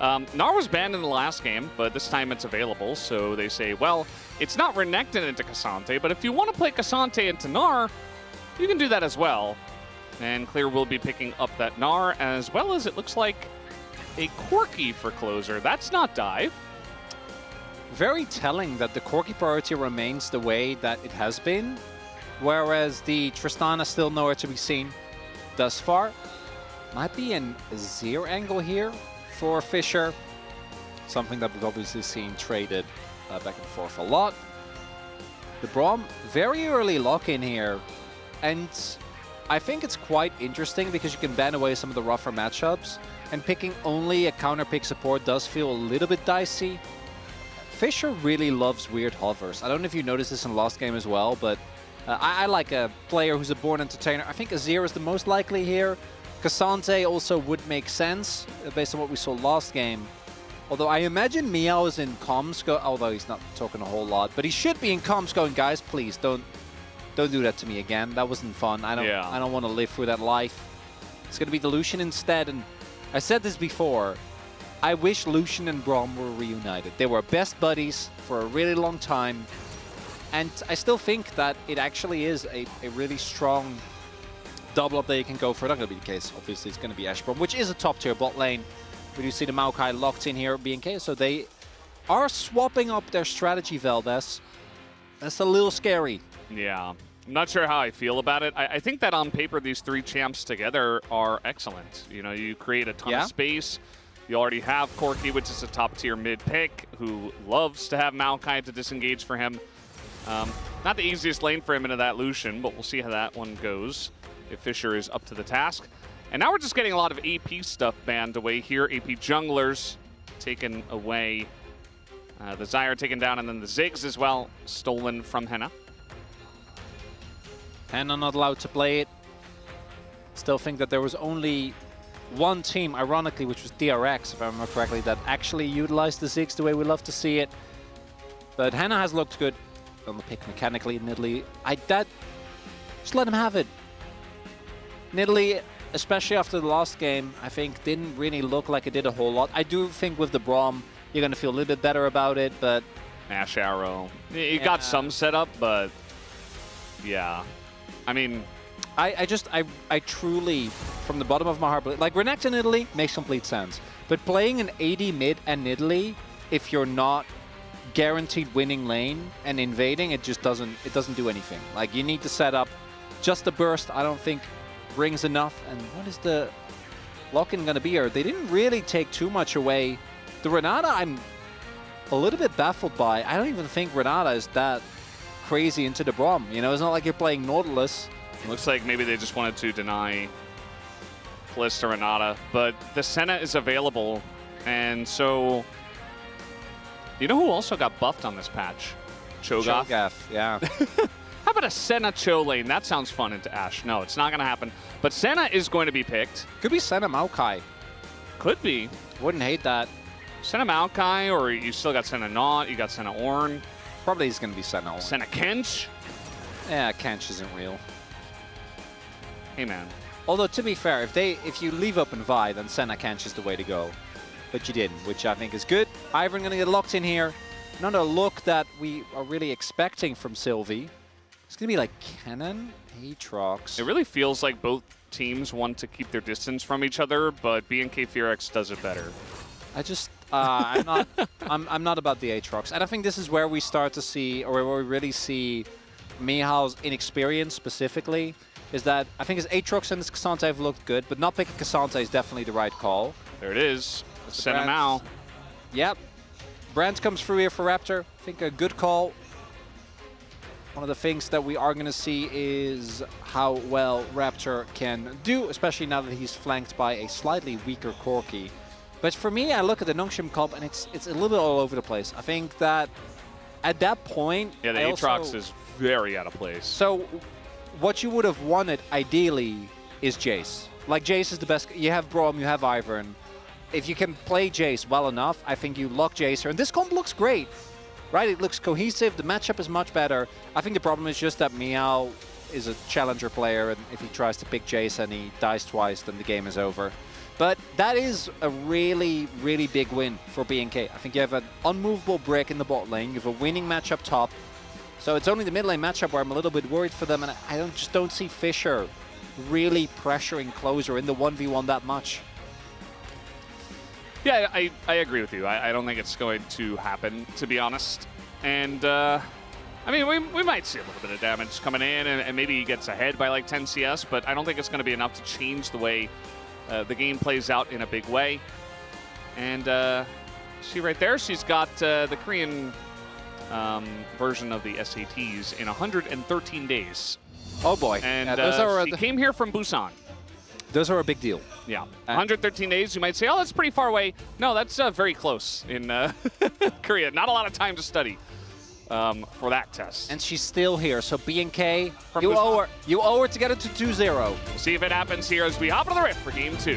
Gnar was banned in the last game, but this time it's available, so they say, well, it's not Renekton into K'Sante, but if you want to play K'Sante into Gnar, you can do that as well. And Clear will be picking up that Gnar, as well as it looks like a Corki for closer. That's not Dive. Very telling that the Corki priority remains the way that it has been, whereas the Tristana still nowhere to be seen thus far. Might be an Azir angle here for Fisher, something that we've obviously seen traded back and forth a lot. The Braum, very early lock-in here, and I think it's quite interesting because you can ban away some of the rougher matchups, and picking only a counter-pick support does feel a little bit dicey. Fisher really loves weird hovers. I don't know if you noticed this in the last game as well, but I like a player who's a born entertainer. I think Azir is the most likely here. K'Sante also would make sense based on what we saw last game. Although I imagine Meow is in comms, although he's not talking a whole lot, but he should be in comms going, guys, please don't do that to me again. That wasn't fun. I don't want to live through that life. It's going to be the Lucian instead, and I said this before. I wish Lucian and Braum were reunited. They were best buddies for a really long time, and I still think that it actually is a really strong double up that you can go for. Not going to be the case. Obviously, it's going to be Ashe Braum, which is a top tier bot lane. We do see the Maokai locked in here, BNK, so they are swapping up their strategy, Valdez. That's a little scary. Yeah. I'm not sure how I feel about it. I think that on paper, these three champs together are excellent. You know, you create a ton of space. You already have Corki, which is a top-tier mid-pick, who loves to have Maokai to disengage for him. Not the easiest lane for him into that Lucian, but we'll see how that one goes if Fisher is up to the task. And now we're just getting a lot of AP stuff banned away here. AP junglers taken away. The Zyre taken down, and then the Ziggs as well stolen from Henna. Henna not allowed to play it. Still think that there was only one team, ironically, which was DRX, if I remember correctly, that actually utilized the Ziggs the way we love to see it. But Henna has looked good on the pick mechanically. Nidalee, just let him have it. Nidalee, especially after the last game, I think didn't really look like it did a whole lot. I do think with the Braum, you're going to feel a little bit better about it, but... Ashe Arrow. You got some setup, but yeah. I mean... I truly, from the bottom of my heart, like Renekton Nidalee makes complete sense. But playing an AD mid and Nidalee, if you're not guaranteed winning lane and invading, it just doesn't do anything. Like, you need to set up just a burst. I don't think brings enough. And what is the lock-in going to be here? They didn't really take too much away. The Renata, I'm a little bit baffled by. I don't even think Renata is that crazy into the Braum. You know, it's not like you're playing Nautilus. Looks like maybe they just wanted to deny Kalista Renata, but the Senna is available, and so you know who also got buffed on this patch? Cho'Gath. Cho'Gath, yeah. How about a Senna Cho lane? That sounds fun into Ashe. No, it's not going to happen. But Senna is going to be picked. Could be Senna Maokai. Could be. Wouldn't hate that. Senna Maokai, or you still got Senna Naut, you got Senna Ornn. Probably is going to be Senna Ornn. Senna Kench. Yeah, Kench isn't real. Hey, man. Although, to be fair, if you leave open Vi, then Senna Kench is the way to go. But you didn't, which I think is good. Ivern going to get locked in here. Another look that we are really expecting from Sylvie. It's going to be like Kennen, Aatrox. It really feels like both teams want to keep their distance from each other, but BNK Fearx does it better. I just, I'm not about the Aatrox. And I think this is where we start to see, or where we really see Mihao's inexperience specifically, is that I think his Aatrox and his K'Sante have looked good, but not picking K'Sante is definitely the right call. There it is. Senna Mao. Yep. Brand comes through here for Raptor. I think a good call. One of the things that we are going to see is how well Raptor can do, especially now that he's flanked by a slightly weaker Corki. But for me, I look at the Nongshim comp and it's a little bit all over the place. I think that at that point... Yeah, the Aatrox is very out of place. So what you would have wanted, ideally, is Jace. Like, Jace is the best. You have Braum, you have Ivern. If you can play Jace well enough, I think you lock Jace here. And this comp looks great. Right, it looks cohesive, the matchup is much better. I think the problem is just that Miao is a challenger player, and if he tries to pick Jace and he dies twice, then the game is over. But that is a really, really big win for BNK. I think you have an unmovable brick in the bot lane, you have a winning matchup top. So it's only the mid lane matchup where I'm a little bit worried for them, and I just don't see Fisher really pressuring Closer in the 1v1 that much. Yeah, I agree with you. I don't think it's going to happen, to be honest. And, I mean, we might see a little bit of damage coming in, and maybe he gets ahead by like 10 CS, but I don't think it's going to be enough to change the way the game plays out in a big way. And see right there, she's got the Korean version of the SATs in 113 days. Oh, boy. And yeah, she came here from Busan. Those are a big deal. Yeah, 113 days, you might say, oh, that's pretty far away. No, that's very close in Korea. Not a lot of time to study for that test. And she's still here, so BNK, you owe her to get it to 2-0. We'll see if it happens here as we hop into the rift for game 2.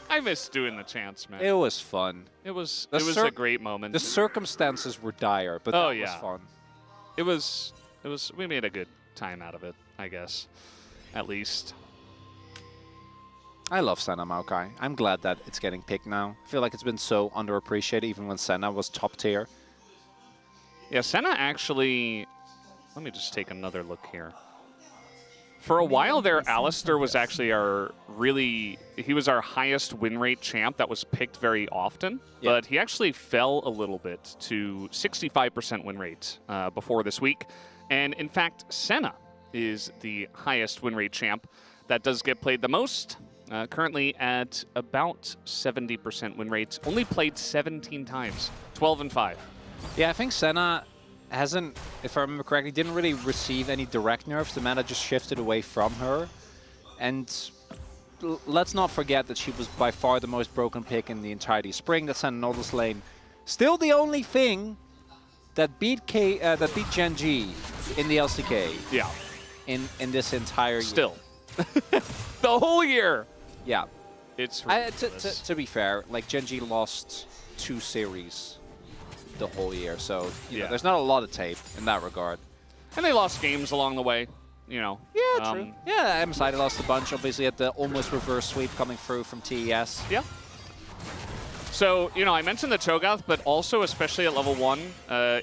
I miss doing the chants, man. It was fun. It was a great moment. The circumstances were dire, but that was fun. It was we made a good time out of it, I guess. At least. I love Senna Maokai. I'm glad that it's getting picked now. I feel like it's been so underappreciated even when Senna was top tier. Yeah, Senna actually, let me just take another look here. For a while there, Alistair was actually he was our highest win rate champ that was picked very often, but he actually fell a little bit to 65% win rate before this week. And in fact, Senna is the highest win rate champ that does get played the most, currently at about 70% win rate. Only played 17 times, 12-5. Yeah, I think Senna hasn't, if I remember correctly, didn't really receive any direct nerfs. The meta just shifted away from her. And let's not forget that she was by far the most broken pick in the entirety of Spring. That sent Nautilus lane. Still the only thing that beat Gen G in the LCK. Yeah. In this entire year. Still. The whole year. Yeah. It's to be fair, like Gen G lost 2 series the whole year, so you know, there's not a lot of tape in that regard. And they lost games along the way, you know. Yeah, true. Yeah, MSI lost a bunch, obviously, at the almost reverse sweep coming through from TES. Yeah. So, you know, I mentioned the Cho'Gath, but also, especially at level 1,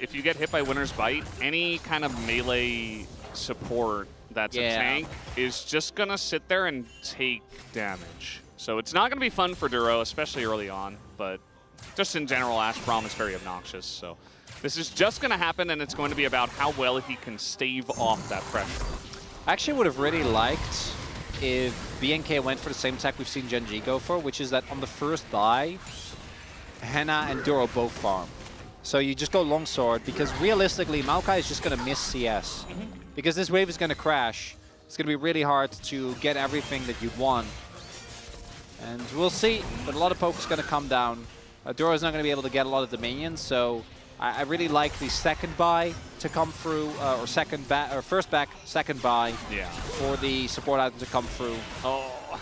if you get hit by Winner's Bite, any kind of melee support that's a tank is just going to sit there and take damage. So it's not going to be fun for Duro, especially early on, but just in general, Ashe Braum is very obnoxious. So This is just going to happen, and it's going to be about how well he can stave off that pressure. I actually would have really liked if BNK went for the same tech we've seen Gen G go for, which is that on the first buy, Henna and Duro both farm. So you just go longsword, because realistically, Maokai is just going to miss CS. Because this wave is going to crash. It's going to be really hard to get everything that you want. And we'll see, but a lot of poke is going to come down. Duro is not going to be able to get a lot of the minions, so I really like the second buy to come through, or first back, second buy for the support item to come through. Oh,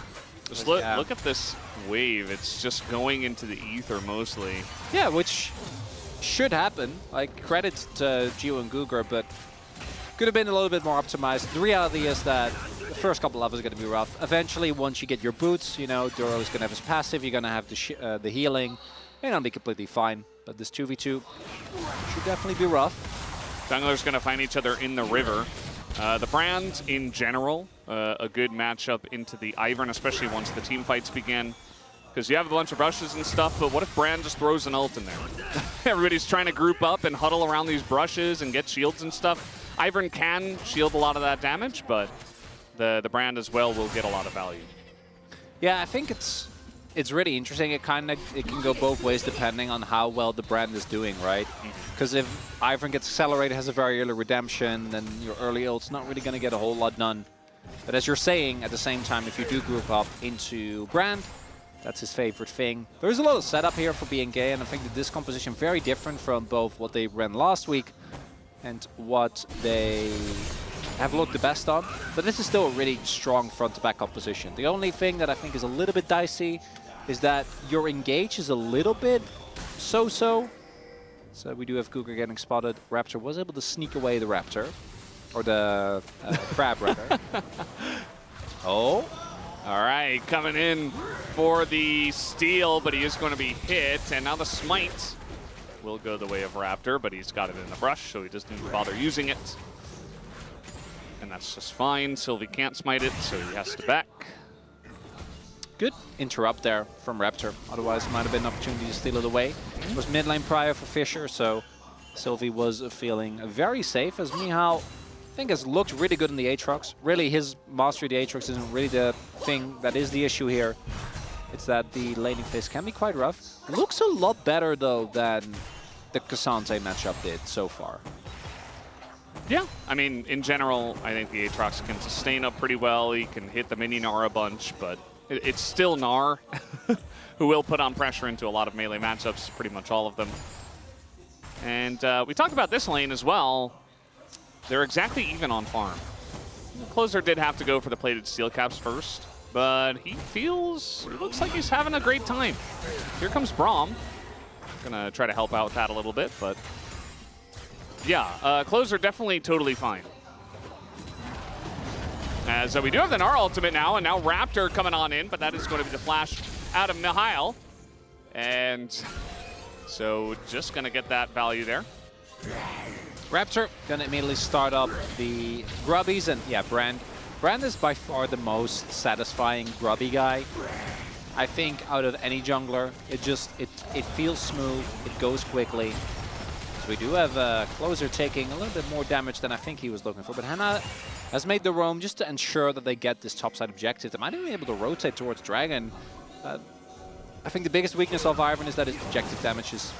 just look at this wave. It's just going into the ether mostly. Yeah, which should happen. Like, credit to Gio and Guger, but could have been a little bit more optimized. The reality is that the first couple levels are going to be rough. Eventually, once you get your boots, you know, Duro is going to have his passive, you're going to have the healing, and it'll be completely fine. But this 2v2 should definitely be rough. Junglers going to find each other in the river. The brand, in general, a good matchup into the Ivern, especially once the team fights begin. Because you have a bunch of brushes and stuff, but what if Brand just throws an ult in there? Everybody's trying to group up and huddle around these brushes and get shields and stuff. Ivern can shield a lot of that damage, but the Brand as well will get a lot of value. Yeah, I think it's really interesting. It can go both ways depending on how well the Brand is doing, right? Because if Ivern gets accelerated, has a very early redemption, then your early ult's not really going to get a whole lot done. But as you're saying, at the same time, if you do group up into Brand, that's his favorite thing. There's a lot of setup here for BNK, and I think that this composition very different from both what they ran last week and what they have looked the best on. But this is still a really strong front-to-back composition. The only thing that I think is a little bit dicey is that your engage is a little bit so-so. So we do have Guger getting spotted. Raptor was able to sneak away the Raptor. Or the Crab, rather. Oh. All right, coming in for the steal, but he is going to be hit. And now the smite will go the way of Raptor, but he's got it in the brush, so he doesn't even bother using it. And that's just fine. Sylvie can't smite it, so he has to back. Good interrupt there from Raptor. Otherwise, it might have been an opportunity to steal it away. It was mid lane prior for Fisher, so Sylvie was feeling very safe as Mihal, I think, has looked really good in the Aatrox. Really, his mastery of the Aatrox isn't really the thing that is the issue here. It's that the laning phase can be quite rough. Looks a lot better, though, than the Cassante matchup did so far. Yeah, I mean, in general, I think the Aatrox can sustain up pretty well. He can hit the mini Gnar a bunch, but it's still Gnar, who will put on pressure into a lot of melee matchups, pretty much all of them. And we talked about this lane as well. They're exactly even on farm. Closer did have to go for the plated steel caps first, but he looks like he's having a great time. Here comes Braum. Gonna try to help out with that a little bit, but yeah, Closer definitely totally fine. As we do have the Gnar ultimate now, and now Raptor coming on in, but that is going to be the flash out of Mihail. And so just gonna get that value there. Raptor gonna immediately start up the grubbies, and yeah, Brand. Brand is by far the most satisfying grubby guy. I think out of any jungler, it feels smooth, it goes quickly. So we do have Closer taking a little bit more damage than I think he was looking for, but Hannah has made the roam just to ensure that they get this topside objective. They might even be able to rotate towards Dragon. I think the biggest weakness of Ivern is that his objective damage is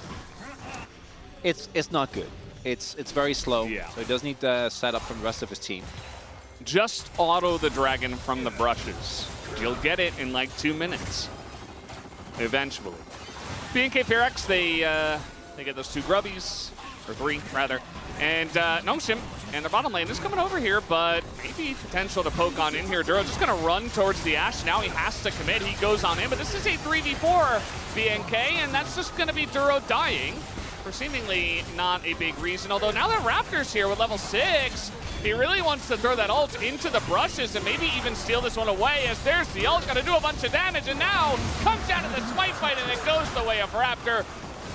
it's not good. It's very slow, so he does need to set up from the rest of his team. Just auto the Dragon from the brushes. You'll get it in like 2 minutes, eventually. BNK Pyrex, they get those 2 grubbies, or 3 rather, and Nongshim, and their bottom lane is coming over here, but maybe potential to poke on in here. Duro just gonna run towards the Ashe. Now he has to commit. He goes on in, but this is a 3v4 BNK, and that's just gonna be Duro dying for seemingly not a big reason. Although now that Raptor's here with level 6, he really wants to throw that ult into the brushes and maybe even steal this one away, as there's the ult, gonna do a bunch of damage, and now comes out of the smite fight, and it goes the way of Raptor.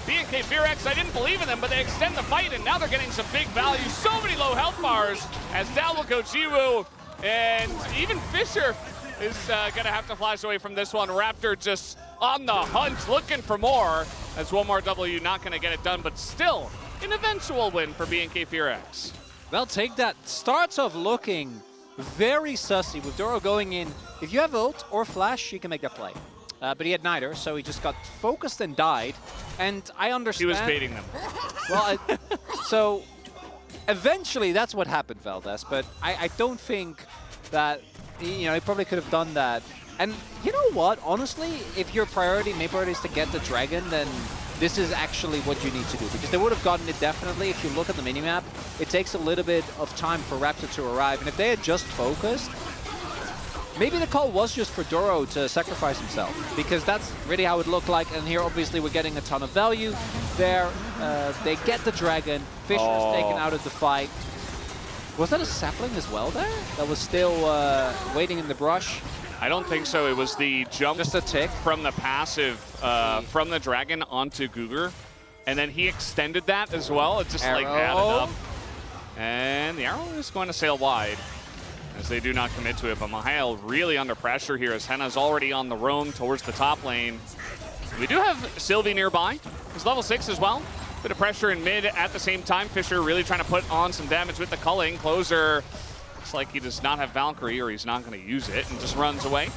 BNK Pyrex, I didn't believe in them, but they extend the fight, and now they're getting some big value. So many low health bars, as down will go Jiwoo, and even Fisher is gonna have to flash away from this one. Raptor just on the hunt, looking for more. That's one more W, not gonna get it done, but still an eventual win for BNK Fear-X. Well, take that. Starts off looking very sussy with Doro going in. If you have ult or flash, you can make that play. But he had neither, so he just got focused and died. And I understand. He was baiting them. Well, so eventually that's what happened, Valdez. But I don't think that, you know, he probably could have done that. And you know what? Honestly, if your main priority is to get the dragon, then this is actually what you need to do. Because they would have gotten it definitely. If you look at the minimap, it takes a little bit of time for Raptor to arrive. And if they had just focused, maybe the call was just for Doro to sacrifice himself, because that's really how it looked like. And here, obviously, we're getting a ton of value there. They get the dragon. Fisher's taken out of the fight. Was that a sapling as well there? That was still waiting in the brush? I don't think so. It was the jump just a tick from the passive from the dragon onto Guger. And then he extended that as well. It just like added up. And the arrow is going to sail wide, as they do not commit to it. But Mihail really under pressure here, as Henna's already on the roam towards the top lane. We do have Sylvie nearby. He's level 6 as well. Bit of pressure in mid at the same time. Fisher really trying to put on some damage with the culling. Closer looks like he does not have Valkyrie, or he's not going to use it, and just runs away.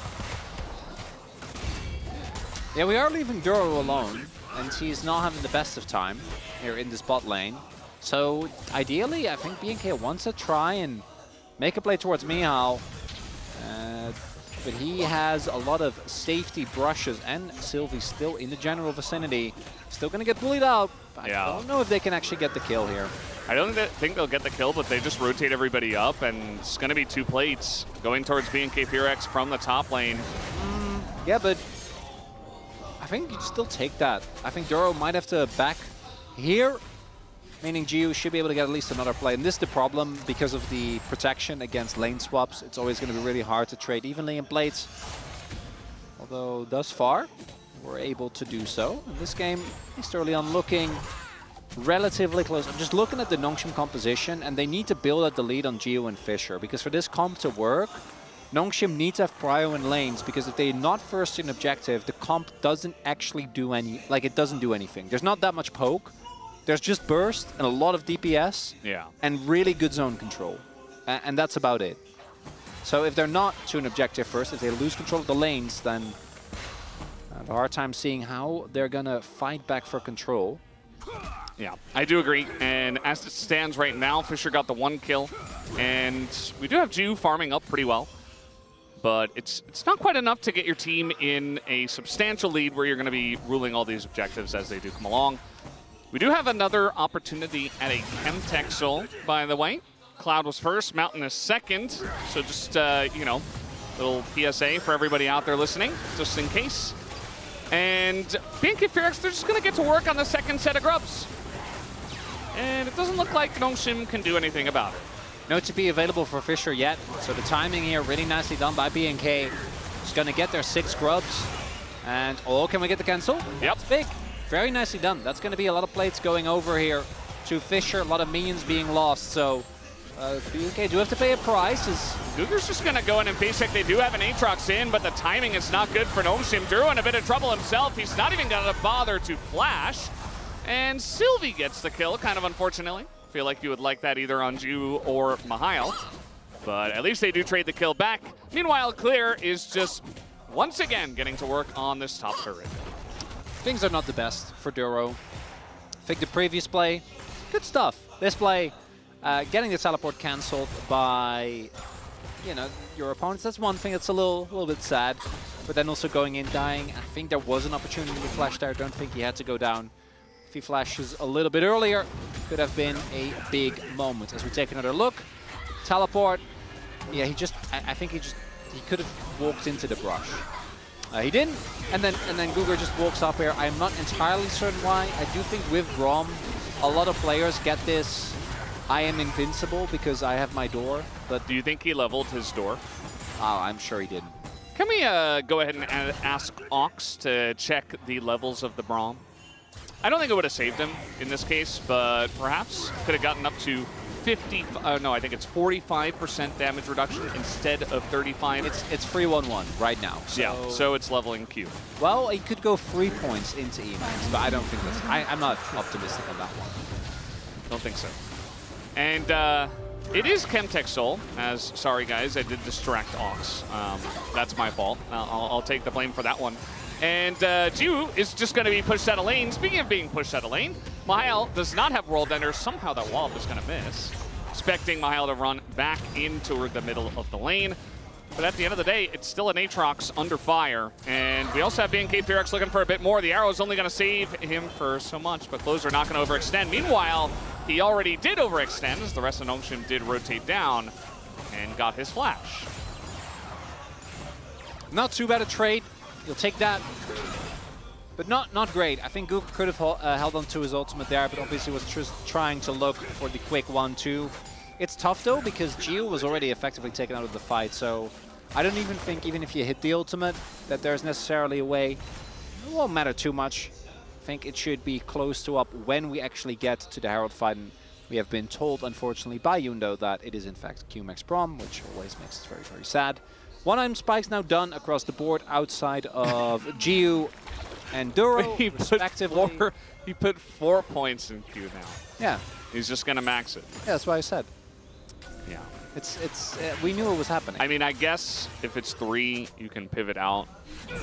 Yeah, we are leaving Duro alone, and he's not having the best of time here in this bot lane. So ideally, I think BNK wants to try and make a play towards Mihail. But he has a lot of safety brushes, and Sylvie still in the general vicinity. Still going to get bullied out. I don't know if they can actually get the kill here. I don't think they'll get the kill, but they just rotate everybody up, and it's going to be 2 plates going towards BNK Fear-X from the top lane. Yeah, but I think you'd still take that. I think Duro might have to back here, meaning Gio should be able to get at least another play. And this is the problem because of the protection against lane swaps. It's always going to be really hard to trade evenly in plates. Although thus far, we're able to do so. In this game, least early on, looking relatively close. I'm just looking at the Nongshim composition, and they need to build out the lead on Gio and Fisher, because for this comp to work, Nongshim need to have prio in lanes, because if they're not first in objective, the comp doesn't actually do it doesn't do anything. There's not that much poke. There's just burst and a lot of DPS and really good zone control. And that's about it. So if they're not to an objective first, if they lose control of the lanes, then I have a hard time seeing how they're going to fight back for control. Yeah, I do agree. And as it stands right now, Fisher got the 1 kill. And we do have Ju farming up pretty well. But it's not quite enough to get your team in a substantial lead where you're going to be ruling all these objectives as they do come along. We do have another opportunity at a Chemtech Soul, by the way. Cloud was first, Mountain is second. So just, you know, little PSA for everybody out there listening, just in case. And BNK Fear-X, they're just going to get to work on the second set of grubs. And it doesn't look like Nongshim can do anything about it. No TP available for Fisher yet. So the timing here really nicely done by BNK. Just going to get their 6 grubs. And, can we get the cancel? Yep. That's big. Very nicely done. That's going to be a lot of plates going over here to Fisher. A lot of minions being lost. So BNK do have to pay a price. Guger's just going to go in and face check. They do have an Aatrox in, but the timing is not good for Nongshim. Drew in a bit of trouble himself. He's not even going to bother to flash. And Sylvie gets the kill, kind of unfortunately. Feel like you would like that either on Ju or Mihail. But at least they do trade the kill back. Meanwhile, Clear is just once again getting to work on this top turret. Things are not the best for Duro. I think the previous play, good stuff. This play, getting the teleport cancelled by, you know, your opponents. That's one thing that's a little bit sad. But then also going in, dying. I think there was an opportunity to flash there. I don't think he had to go down. If he flashes a little bit earlier, could have been a big moment. As we take another look, teleport. Yeah, I think he could have walked into the brush. He didn't, and then Guger just walks up here. I'm not entirely certain why. I do think with Grom, a lot of players get this, I am invincible because I have my door. But do you think he leveled his door? Oh, I'm sure he didn't. Can we go ahead and ask Ox to check the levels of the Braum? I don't think it would have saved him in this case, but perhaps could have gotten up to 50, no, I think it's 45% damage reduction instead of 35. It's 3-1-1 right now. So yeah, so it's leveling Q. Well, it could go 3 points into Emax, but I don't think that's, I'm not optimistic on that one. Don't think so. And it is Chemtech Soul, as, sorry guys, I did distract Ox. That's my fault. I'll take the blame for that one. And Jiwoo is just going to be pushed out of lane. Speaking of being pushed out of lane, Mihail does not have World Ender. Somehow that wallop is going to miss. Expecting Mihail to run back into the middle of the lane. But at the end of the day, it's still an Aatrox under fire. And we also have BNK Ferox looking for a bit more. The arrow is only going to save him for so much, but Closer not going to overextend. Meanwhile, he already did overextend as the rest of Nongshim did rotate down and got his flash. Not too bad a trade. You'll take that. But not great. I think Gook could have held on to his ultimate there, but obviously was just trying to look for the quick 1-2. It's tough though, because Jiwoo was already effectively taken out of the fight, so I don't even think, even if you hit the ultimate, that there's necessarily a way. It won't matter too much. I think it should be close to up when we actually get to the Herald fight. And we have been told, unfortunately, by Yundo that it is in fact QMax Prom, which always makes us very, very sad. One-item spikes now done across the board outside of Jiwoo and Duro, respectively. He put 4 points in Q now. Yeah. He's just going to max it. Yeah, that's what I said. Yeah. We knew it was happening. I mean, I guess if it's 3, you can pivot out. Yeah.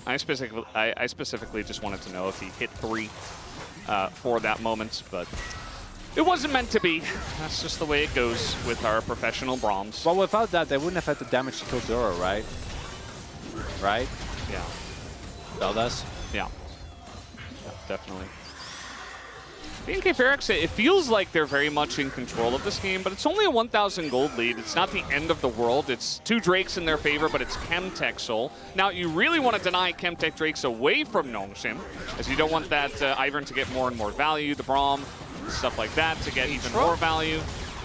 I specifically just wanted to know if he hit 3 for that moment, but it wasn't meant to be. That's just the way it goes with our professional Broms. Well, without that, they wouldn't have had the damage to kill Duro, right? Right? Yeah. Veldas? Yeah. Yeah, definitely. BNK Ferox, it feels like they're very much in control of this game, but it's only a 1,000 gold lead. It's not the end of the world. It's 2 Drakes in their favor, but it's Chemtech Soul. Now, you really want to deny Chemtech Drakes away from Nongshim, as you don't want that Ivern to get more and more value, the Braum, stuff like that, to get even more value.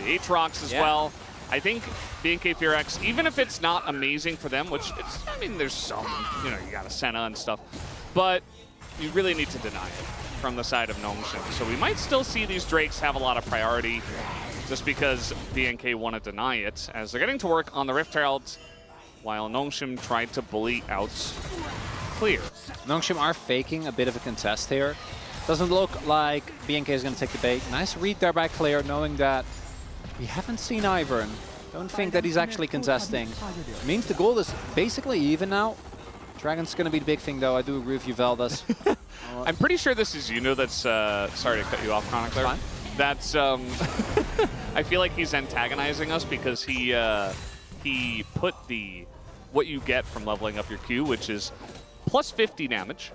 The Aatrox as well. I think BNK Ferox, even if it's not amazing for them, which it's, I mean, there's some, you know, you got a Senna and stuff, but you really need to deny it from the side of Nongshim. So we might still see these Drakes have a lot of priority just because BNK want to deny it, as they're getting to work on the Rift Herald while Nongshim tried to bully out Clear. Nongshim are faking a bit of a contest here. Doesn't look like BNK is going to take the bait. Nice read there by Clear, knowing that we haven't seen Ivern. Don't think that he's actually contesting. Means the goal is basically even now. Dragon's going to be the big thing, though. I do agree with you, Veldas. I'm pretty sure this is Yuno that's, sorry to cut you off, Chronicler. That's, I feel like he's antagonizing us because he put what you get from leveling up your Q, which is plus 50 damage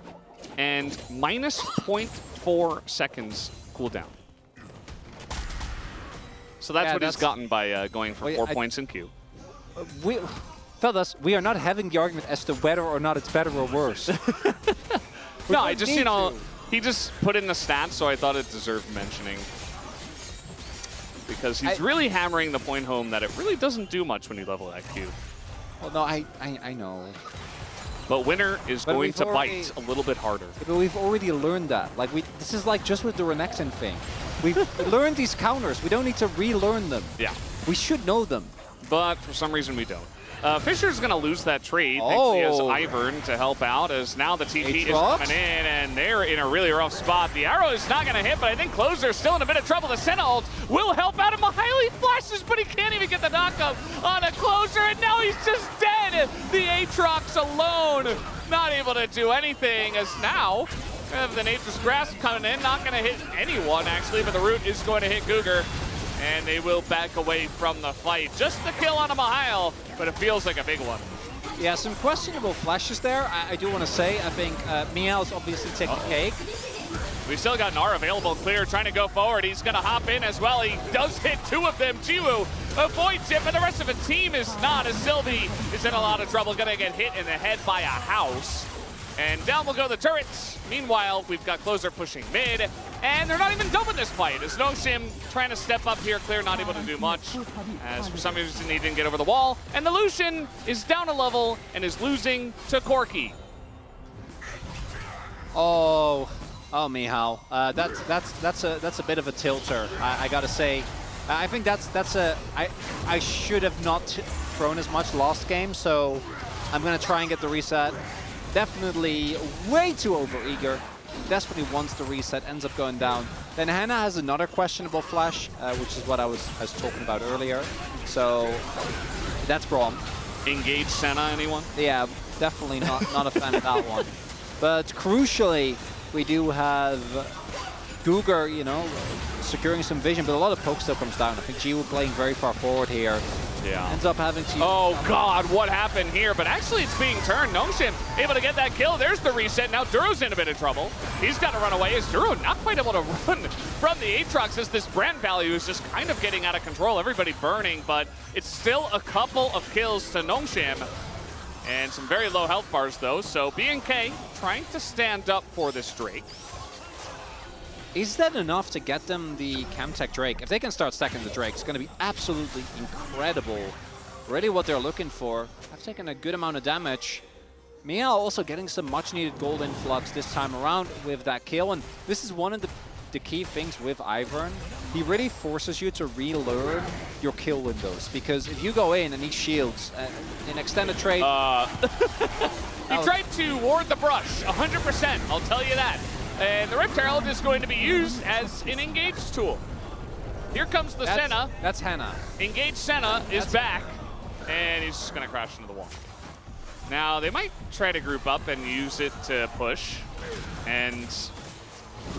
and minus 0.4 seconds cooldown. So that's what he's gotten by going for 4 points in Q. Fellas, we are not having the argument as to whether or not it's better or worse. No, I just, you know, he just put in the stats, so I thought it deserved mentioning. Because he's really hammering the point home that it really doesn't do much when you level that Q. Well, no, I know. But Winner is going to bite a little bit harder. But we've already learned that. Like, this is like just with the Renekton thing. We've learned these counters. We don't need to relearn them. Yeah. We should know them. But for some reason we don't. Fisher's going to lose that trade. Thankfully, he has Ivern to help out, as now the TP is coming in, and they're in a really rough spot. The arrow is not going to hit, but I think Closer's still in a bit of trouble. The Senna ult will help out him. Mihail flashes, but he can't even get the knockup on a Closer, and now he's just dead. The Aatrox alone, not able to do anything, as now we have the Nature's Grasp coming in. Not going to hit anyone, actually, but the root is going to hit Cougar. And they will back away from the fight. Just the kill on a Mihail, but it feels like a big one. Yeah, some questionable flashes there, I do want to say. I think Miao's obviously taking the cake. We still got Gnar available. Clear trying to go forward. He's going to hop in as well. He does hit 2 of them. Jiwoo avoids it, but the rest of the team is not, as Sylvie is in a lot of trouble. Going to get hit in the head by a house. And down will go the turrets. Meanwhile, we've got Closer pushing mid, and they're not even done with this fight. As Nongshim trying to step up here, Clear not able to do much, as for some reason he didn't get over the wall. And the Lucian is down a level and is losing to Corki. Oh, Mihail. That's a bit of a tilter. I gotta say. I think I should have not thrown as much last game, so I'm gonna try and get the reset. Definitely way too overeager. desperately wants the reset, ends up going down. Then Hannah has another questionable flash, which is what I was talking about earlier. So that's Braum. Engage Senna, anyone? Yeah, definitely not a fan of that one. But crucially, we do have Cougar, you know, securing some vision, but a lot of poke still comes down. I think Jiwoo playing very far forward here. Yeah. Ends up having to... Oh, God, what happened here? But actually, it's being turned. Nongshim able to get that kill. There's the reset. Now Duro's in a bit of trouble. He's got to run away. Is Duro not quite able to run from the Aatrox as this brand value is just kind of getting out of control. Everybody burning, but it's still a couple of kills to Nongshim. And some very low health bars, though. So BNK trying to stand up for this Drake. Is that enough to get them the Chemtech Drake? If they can start stacking the Drake, it's going to be absolutely incredible. Really what they're looking for. I've taken a good amount of damage. Mia also getting some much-needed gold influx this time around with that kill. And this is one of the key things with Ivern. He really forces you to relearn your kill windows. Because if you go in and he shields in extended trade... He tried to ward the brush, 100%, I'll tell you that. And the Rift Herald is going to be used as an engage tool. Here comes the Senna. That's Hannah. Engage Senna is back, and he's just going to crash into the wall. Now, they might try to group up and use it to push and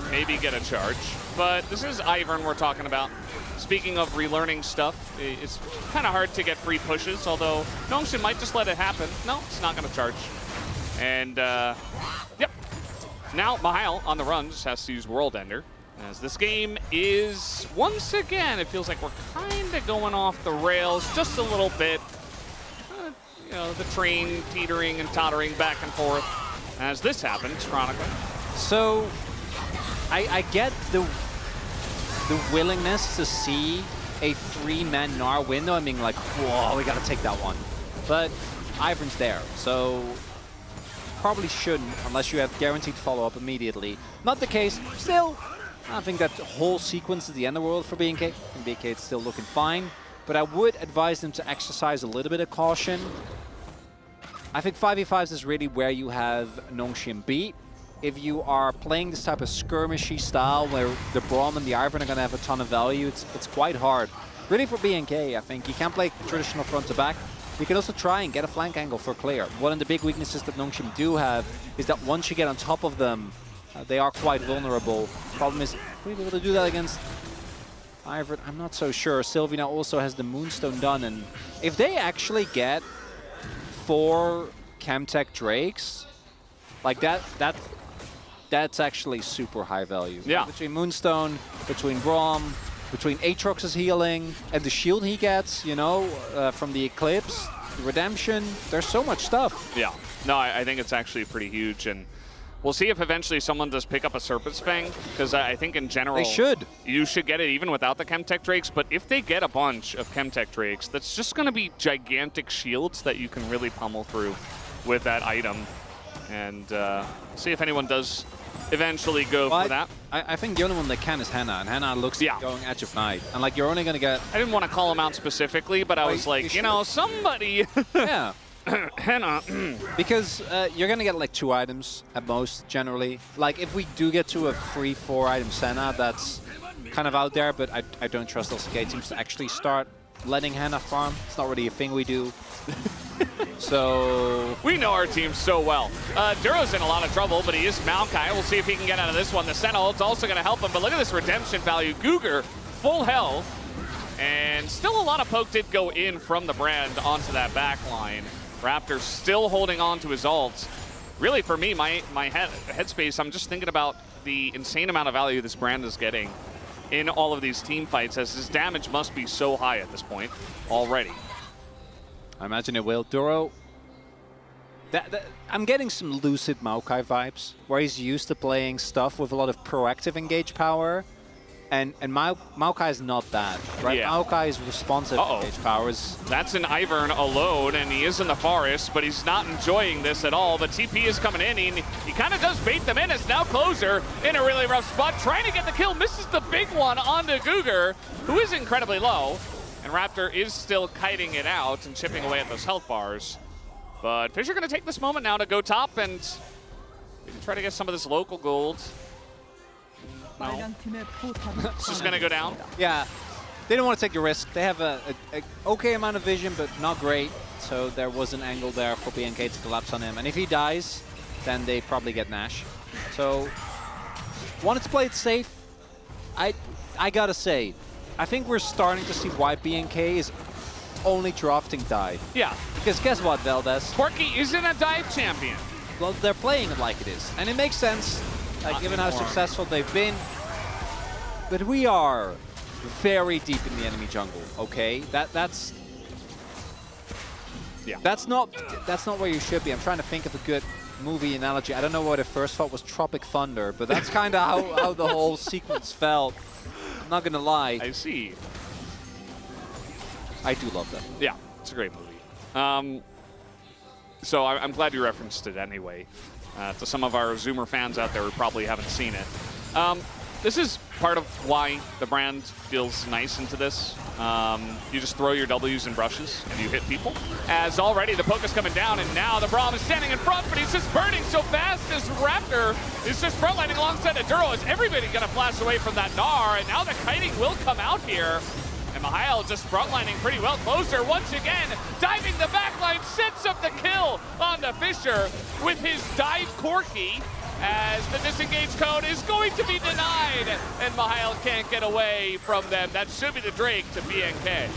maybe get a charge. But this is Ivern we're talking about. Speaking of relearning stuff, it's kind of hard to get free pushes, although Nongshim might just let it happen. No, it's not going to charge. And, yep. Now, Mahal on the run just has to use World Ender. As this game is, once again, it feels like we're kind of going off the rails just a little bit. You know, the train teetering and tottering back and forth as this happens, chronically. So, I get the willingness to see a 3-man Gnar win, though. I mean, like, whoa, we got to take that one. But Ivern's there, so... probably shouldn't unless you have guaranteed follow-up immediately. Not the case. Still, I think that whole sequence is the end of the world for BNK. I think BNK is still looking fine, but I would advise them to exercise a little bit of caution. I think 5v5s is really where you have Nongshim beat. If you are playing this type of skirmishy style where the Braum and the Ivern are going to have a ton of value, it's quite hard. Really for BNK, I think. You can't play traditional front-to-back. You can also try and get a flank angle for clear. One of the big weaknesses that Nongshim do have is that once you get on top of them, they are quite vulnerable. Problem is, will you be able to do that against Ivern? I'm not so sure. Sylvina also has the Moonstone done, and if they actually get 4 Chemtech Drakes, like that's actually super high value. Yeah. Between Moonstone, between Braum, between Aatrox's healing and the shield he gets, you know, from the Eclipse, the Redemption, there's so much stuff. Yeah. No, I think it's actually pretty huge, and we'll see if eventually someone does pick up a Serpent's Fang, because I think in general... They should. You should get it even without the Chemtech Drakes, but if they get a bunch of Chemtech Drakes, that's just going to be gigantic shields that you can really pummel through with that item. And see if anyone does eventually go for that. I think the only one that can is Hannah, and Hannah looks going Edge of Night. And like, you're only going to get... I didn't want to call him out specifically, but I was like, you know, somebody... Yeah. Hannah. Because you're going to get like 2 items at most, generally. Like, if we do get to a free 4-item Senna, that's kind of out there, but I don't trust LCK teams to actually start letting Hannah farm. It's not really a thing we do. So... We know our team so well. Duro's in a lot of trouble, but he is Maokai. We'll see if he can get out of this one. The Senna ult's also going to help him, but look at this redemption value. Cougar, full health, and still a lot of poke did go in from the brand onto that back line. Raptor still holding on to his ult. Really, for me, my headspace, I'm just thinking about the insane amount of value this brand is getting in all of these team fights, as his damage must be so high at this point already. I imagine it will. Duro, I'm getting some lucid Maokai vibes, where he's used to playing stuff with a lot of proactive engage power, and Maokai is not that, right? Yeah. Maokai is responsive engage powers. That's an Ivern alone, and he is in the forest, but he's not enjoying this at all. But TP is coming in, and he kind of does bait them in. It's now Closer in a really rough spot, trying to get the kill, misses the big one onto Cougar, who is incredibly low. And Raptor is still kiting it out and chipping away at those health bars. But Fisher going to take this moment now to go top and Try to get some of this local gold. No. It's just going to go down. Yeah. They don't want to take the risk. They have a okay amount of vision, but not great. So there was an angle there for BNK to collapse on him. And if he dies, then they probably get Nash. So wanted to play it safe. I gotta say, I think we're starting to see why BNK is only drafting dive. Yeah. Because guess what, Valdez? Corki isn't a dive champion. Well, they're playing it like it is. And it makes sense, like, given how successful they've been. But we are very deep in the enemy jungle, okay? That's not where you should be. I'm trying to think of a good movie analogy. I don't know what I first thought was Tropic Thunder, but that's kind of how the whole sequence felt. I'm not gonna lie. I see. I do love that. Yeah, it's a great movie. So I'm glad you referenced it anyway. To some of our Zoomer fans out there who probably haven't seen it. This is part of why the brand feels nice into this. You just throw your W's and brushes and you hit people. As already the poke is coming down and now the Braum is standing in front, but he's just burning so fast as Raptor is just frontlining alongside Aduro. Is everybody gonna flash away from that Gnar? And now the kiting will come out here. And Mihail just frontlining pretty well. Closer once again, diving the backline, sets up the kill on the Fisher with his dive Corki. As the disengage code is going to be denied, and Mihail can't get away from them. That should be the Drake to BNK.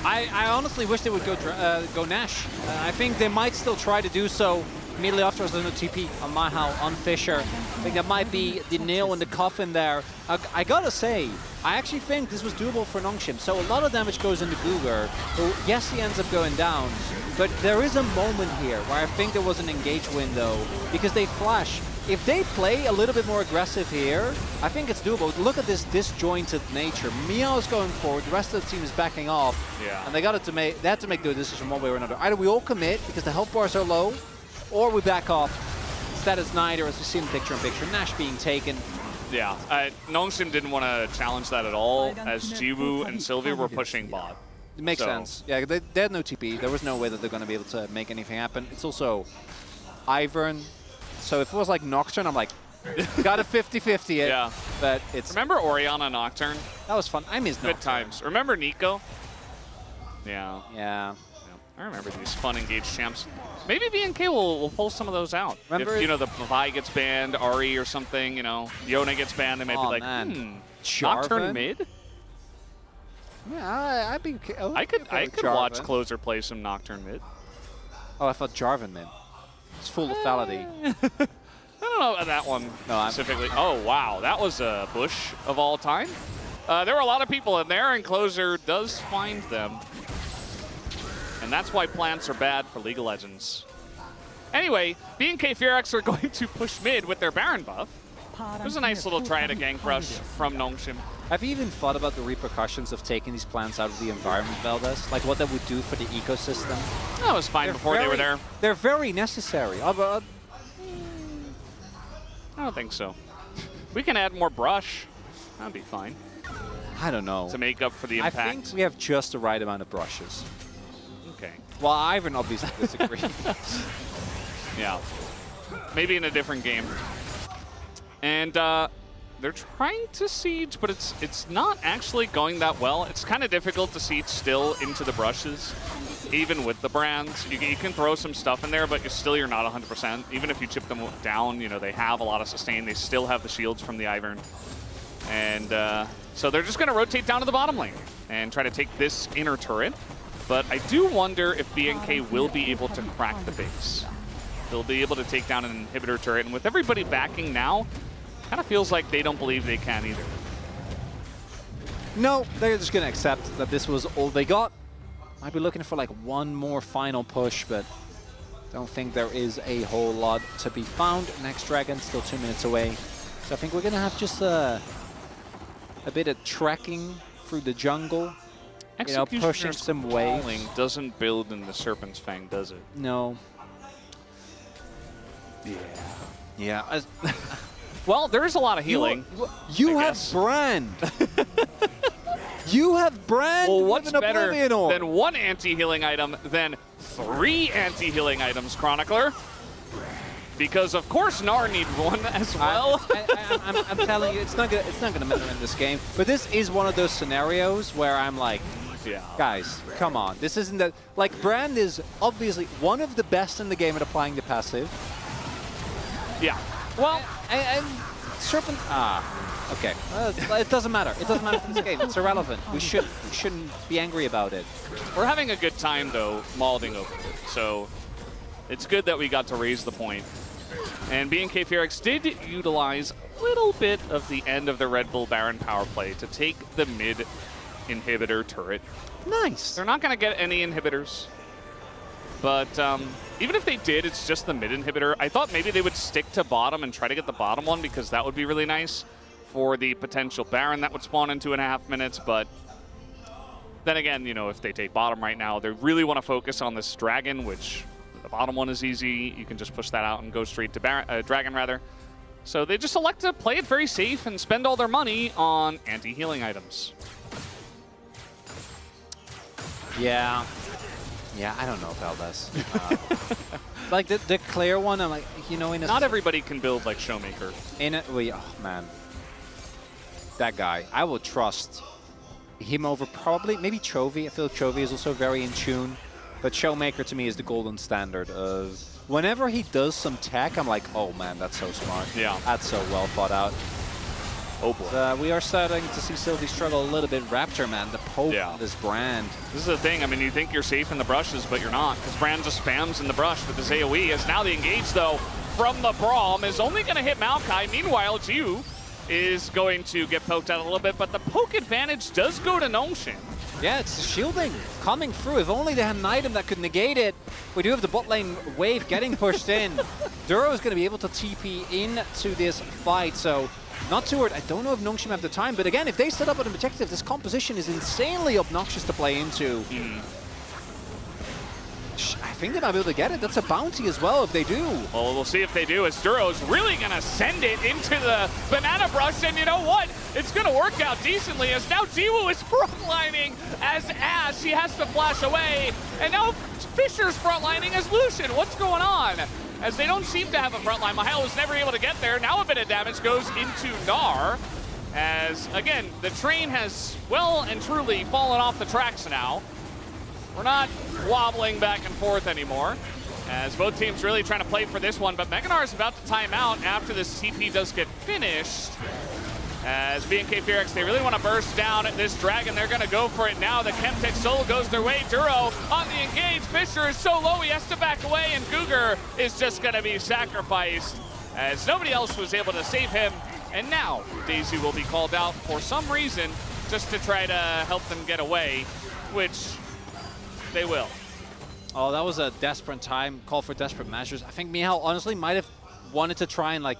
I honestly wish they would go Nash. I think they might still try to do so immediately after there's no TP on Mihail, on Fisher. I think that might be the nail in the coffin there. I gotta say, I actually think this was doable for Nongshim. So a lot of damage goes into Guger, who, yes, he ends up going down, but there is a moment here where I think there was an engage window because they flash. If they play a little bit more aggressive here, I think it's doable. Look at this disjointed nature. Meow's going forward, the rest of the team is backing off, and they had to make the decision one way or another. Either we all commit because the health bars are low, or we back off. Status neither, as we see in picture-in-picture. Nash being taken. Yeah, Nongshim didn't want to challenge that at all, as Jiwoo and Sylvia were pushing bot. It makes sense. Yeah, they had no TP. There was no way that they're going to be able to make anything happen. It's also Ivern. So if it was like Nocturne, I'm like, got a 50-50 it. Yeah. But it's... Remember Orianna Nocturne? That was fun. I miss Nocturne. Good times. Remember Nico? Yeah. Yeah. I remember these fun engaged champs. Maybe BNK will pull some of those out. Remember, if, you know, the Vi gets banned, Ari or something, you know, Yone gets banned, they might be like, Nocturne mid? Yeah, I'd be... I could watch Closer play some Nocturne mid. Oh, I thought Jarvan mid. It's full lethality. I don't know about that one specifically. Oh, wow. That was a Bush of all time. There were a lot of people in there, and Closer does find them. And that's why plants are bad for League of Legends. Anyway, BNK Fearex are going to push mid with their Baron buff. It was a nice little try at a gank rush from Nongshim. Have you even thought about the repercussions of taking these plants out of the environment, Valdez? Like what that would do for the ecosystem? That was fine before they were there. They're very necessary. I don't think so. We can add more brush. That'd be fine. I don't know. To make up for the impact. I think we have just the right amount of brushes. Okay. Well, Ivan obviously disagrees. Yeah. Maybe in a different game. And they're trying to siege, but it's not actually going that well. It's kind of difficult to siege still into the brushes, even with the brands. You can throw some stuff in there, but you're not 100%. Even if you chip them down, you know, they have a lot of sustain. They still have the shields from the Ivern. And so they're just going to rotate down to the bottom lane and try to take this inner turret. But I do wonder if BNK will be able to crack the base. They'll be able to take down an inhibitor turret. And with everybody backing now, kind of feels like they don't believe they can either. No, they're just going to accept that this was all they got. Might be looking for like one more final push, but don't think there is a whole lot to be found. Next Dragon still 2 minutes away. So I think we're going to have just a bit of trekking through the jungle. You know, pushing some waves. Doesn't build in the Serpent's Fang, does it? No. Yeah. Yeah. Well, there is a lot of healing. You have Brand. You have Brand. Well, what's better than one anti-healing item than 3 anti-healing items, Chronicler? because of course Gnar need one as well. I'm telling you, it's not gonna matter in this game. But this is one of those scenarios where I'm like, yeah, guys, come on. This isn't that. Like, Brand is obviously one of the best in the game at applying the passive. Yeah. Well, and Serpent. Okay. It doesn't matter. It doesn't matter for this game. It's irrelevant. We shouldn't be angry about it. We're having a good time though, mauling over it. So it's good that we got to raise the point. And BNK Fearix did utilize a little bit of the end of the Red Bull Baron power play to take the mid inhibitor turret. Nice. They're not going to get any inhibitors. But even if they did, it's just the mid inhibitor. I thought maybe they would stick to bottom and try to get the bottom one because that would be really nice for the potential Baron that would spawn in 2.5 minutes. But then again, you know, if they take bottom right now, they really want to focus on this Dragon, which the bottom one is easy. You can just push that out and go straight to Dragon, rather. So they just elect to play it very safe and spend all their money on anti-healing items. Yeah. Yeah, I don't know about this. Like the clear one, I'm like, you know, not everybody can build like Showmaker. Oh man, that guy, I will trust him over probably maybe Chovy. I feel like Chovy is also very in tune, but Showmaker to me is the golden standard of whenever he does some tech, I'm like, oh man, that's so smart. Yeah, that's so well thought out. Oh boy. We are starting to see Sylvie struggle a little bit. Raptor, man, the poke of this Brand. This is the thing. I mean, you think you're safe in the brushes, but you're not, because Brand just spams in the brush with his AoE. As now the engage, though, from the Braum is only going to hit Maokai. Meanwhile, Jiu is going to get poked out a little bit, but the poke advantage does go to Nongshim. Yeah, it's the shielding coming through. If only they had an item that could negate it. We do have the bot lane wave getting pushed in. Duro is going to be able to TP into this fight, so not too worried. I don't know if Nongshim have the time, but again, if they set up an objective, this composition is insanely obnoxious to play into. I think they might be able to get it. That's a bounty as well if they do. Well, we'll see if they do, as Duro's really going to send it into the banana brush, and you know what? It's going to work out decently, as now Jiwoo is frontlining as Ash. He has to flash away, and now Fisher's frontlining as Lucian. What's going on? As they don't seem to have a frontline. Mahal was never able to get there. Now a bit of damage goes into Gnar, as, again, the train has well and truly fallen off the tracks now. We're not wobbling back and forth anymore, as both teams really trying to play for this one, but Meganar is about to time out after this TP does get finished. As BNK Fearix, they really want to burst down at this Dragon. They're going to go for it now. The Chemtech solo goes their way. Duro on the engage. Fisher is so low, he has to back away, and Guger is just going to be sacrificed, as nobody else was able to save him. And now Daisy will be called out for some reason, just to try to help them get away, which they will. Oh, that was a desperate time, call for desperate measures. I think Mihal honestly might have wanted to try and like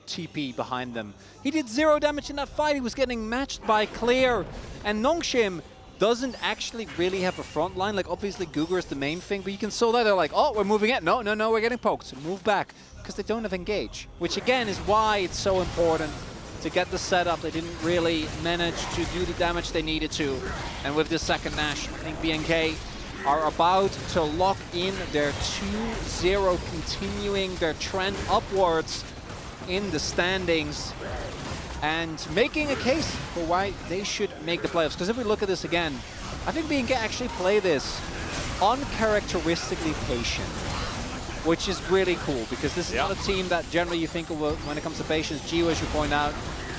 TP behind them. He did 0 damage in that fight. He was getting matched by Clear, and Nongshim doesn't actually really have a front line. Like, obviously Guger is the main thing, but you can saw that they're like, oh, we're moving it. No, we're getting poked. Move back, because they don't have engage, which again is why it's so important to get the setup. They didn't really manage to do the damage they needed to, and with this second Nash, I think BNK are about to lock in their 2-0, continuing their trend upwards in the standings and making a case for why they should make the playoffs. Because if we look at this again, I think BNK actually play this uncharacteristically patient, which is really cool, because this is not a team that generally you think of when it comes to patience. Gio, as you point out,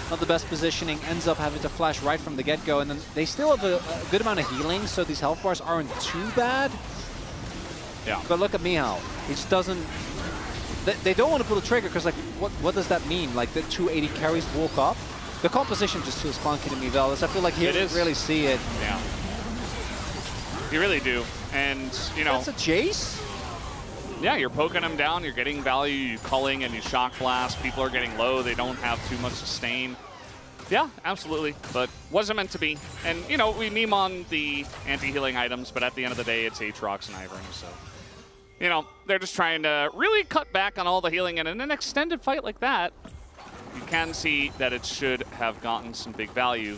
not the best positioning, ends up having to flash right from the get-go, and then they still have a good amount of healing, so these health bars aren't too bad. Yeah. But look at Mihal. He just doesn't... They don't want to pull the trigger, because like, what does that mean? Like, the 280 carries walk up? The composition just feels funky to me, Velas. I feel like he doesn't really see it. Yeah. You really do. And, you know... That's a Jace? Yeah, you're poking them down, you're getting value, you culling and you shock blast. People are getting low, they don't have too much sustain. Yeah, absolutely, but wasn't meant to be. And, you know, we meme on the anti-healing items, but at the end of the day, it's Aatrox and Ivern, so... You know, they're just trying to really cut back on all the healing, and in an extended fight like that, you can see that it should have gotten some big value,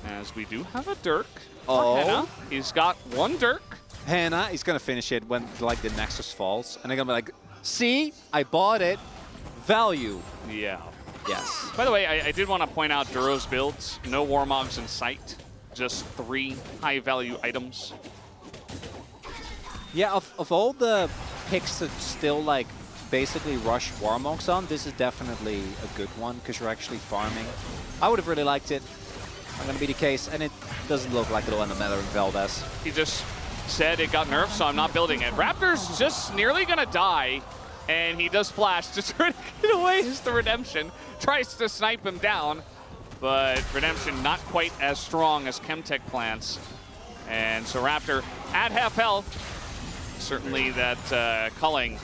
as we do have a Dirk. Oh. He's got one Dirk. Hannah, he's going to finish it when like the Nexus falls, and they're going to be like, See, I bought it. Value. Yeah. Yes. By the way, I did want to point out Duro's builds. No Warmogs in sight. Just 3 high-value items. Yeah, of all the picks that still, like, basically rush Warmogs on, this is definitely a good one because you're actually farming. I would have really liked it. I'm going to be the case, and it doesn't look like it'll end up mattering Valdez. He just said it got nerfed, so I'm not building it. Raptor's just nearly going to die, and he does flash to try to get away to Redemption. Tries to snipe him down, but Redemption not quite as strong as Chemtech plants. And so Raptor at half health. Certainly that culling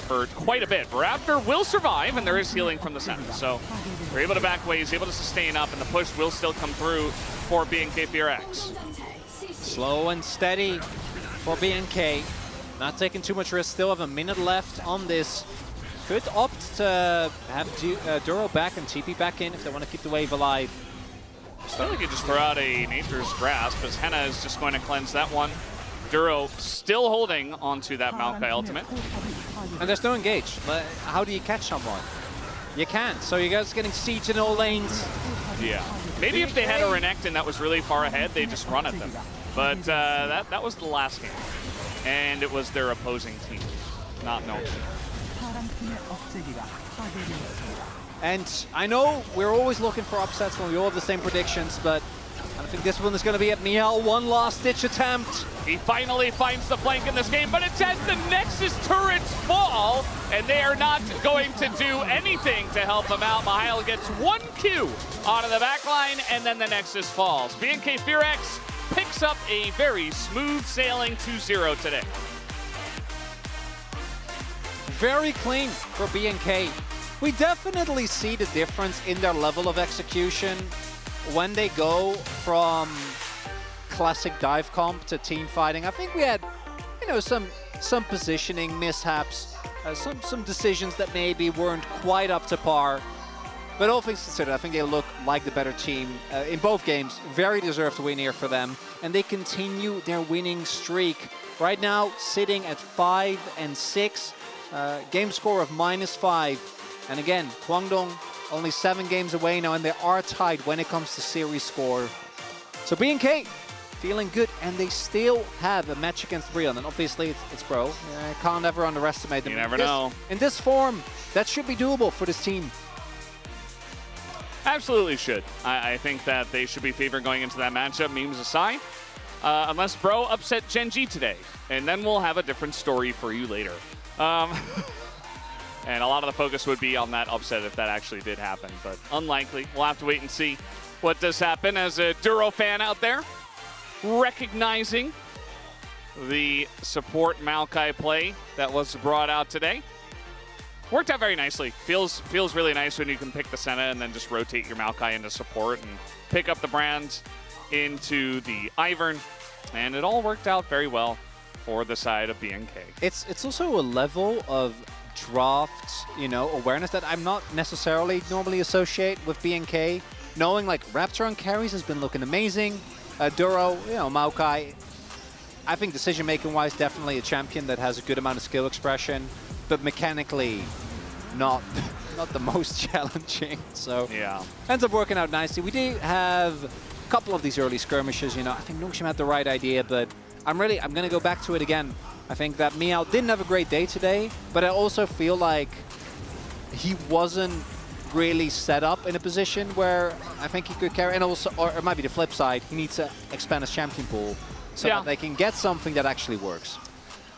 hurt quite a bit. Raptor will survive, and there is healing from the center. So they're able to back away, he's able to sustain up, and the push will still come through for BNK FearX. Slow and steady for BNK. Not taking too much risk. Still have a minute left on this. Could opt to have Duro back and TP back in if they want to keep the wave alive. So we could just throw out a Nature's Grasp as Henna is just going to cleanse that one. Duro still holding onto that Maokai ultimate. And there's no engage. But how do you catch someone? You can't. So you guys getting siege in all lanes. Yeah. Maybe if they had a Renekton that was really far ahead, they just run at them. But that was the last game. And it was their opposing team, not Notion. And I know we're always looking for upsets when we all have the same predictions, but I think this one is going to be at Miel. One last-ditch attempt. He finally finds the flank in this game, but it says the Nexus turrets fall, and they are not going to do anything to help him out. Mihail gets 1 Q onto the back line, and then the Nexus falls. BNK FearX picks up a very smooth sailing 2-0 today. Very clean for BNK. We definitely see the difference in their level of execution when they go from classic dive comp to team fighting. I think we had, you know, some positioning mishaps, some decisions that maybe weren't quite up to par. But all things considered, I think they look like the better team in both games. Very deserved win here for them. And they continue their winning streak. Right now, sitting at 5-6. Game score of -5. And again, Guangdong only 7 games away now, and they are tied when it comes to series score. So BNK feeling good, and they still have a match against Brion. And obviously, it's Bro. Can't ever underestimate them. You never know. In this form, that should be doable for this team. Absolutely should. I think that they should be favored going into that matchup, memes aside. Unless Bro upset Gen.G today. And then we'll have a different story for you later. And a lot of the focus would be on that upset if that actually did happen. But unlikely. We'll have to wait and see what does happen. As a Duro fan out there, recognizing the support Maokai play that was brought out today. Worked out very nicely. Feels really nice when you can pick the Senna and then just rotate your Maokai into support and pick up the Brand into the Ivern. And it all worked out very well for the side of BNK. It's also a level of draft, you know, awareness that I'm not necessarily normally associate with BNK. Knowing like Raptor on carries has been looking amazing. Duro, you know, Maokai. I think decision-making wise, definitely a champion that has a good amount of skill expression, but mechanically not the most challenging. So yeah, ends up working out nicely. We do have a couple of these early skirmishes, you know. I think Nongshim had the right idea, but I'm going to go back to it again. I think that Miao didn't have a great day today, but I also feel like he wasn't really set up in a position where I think he could carry, and also, or it might be the flip side, he needs to expand his champion pool so that they can get something that actually works.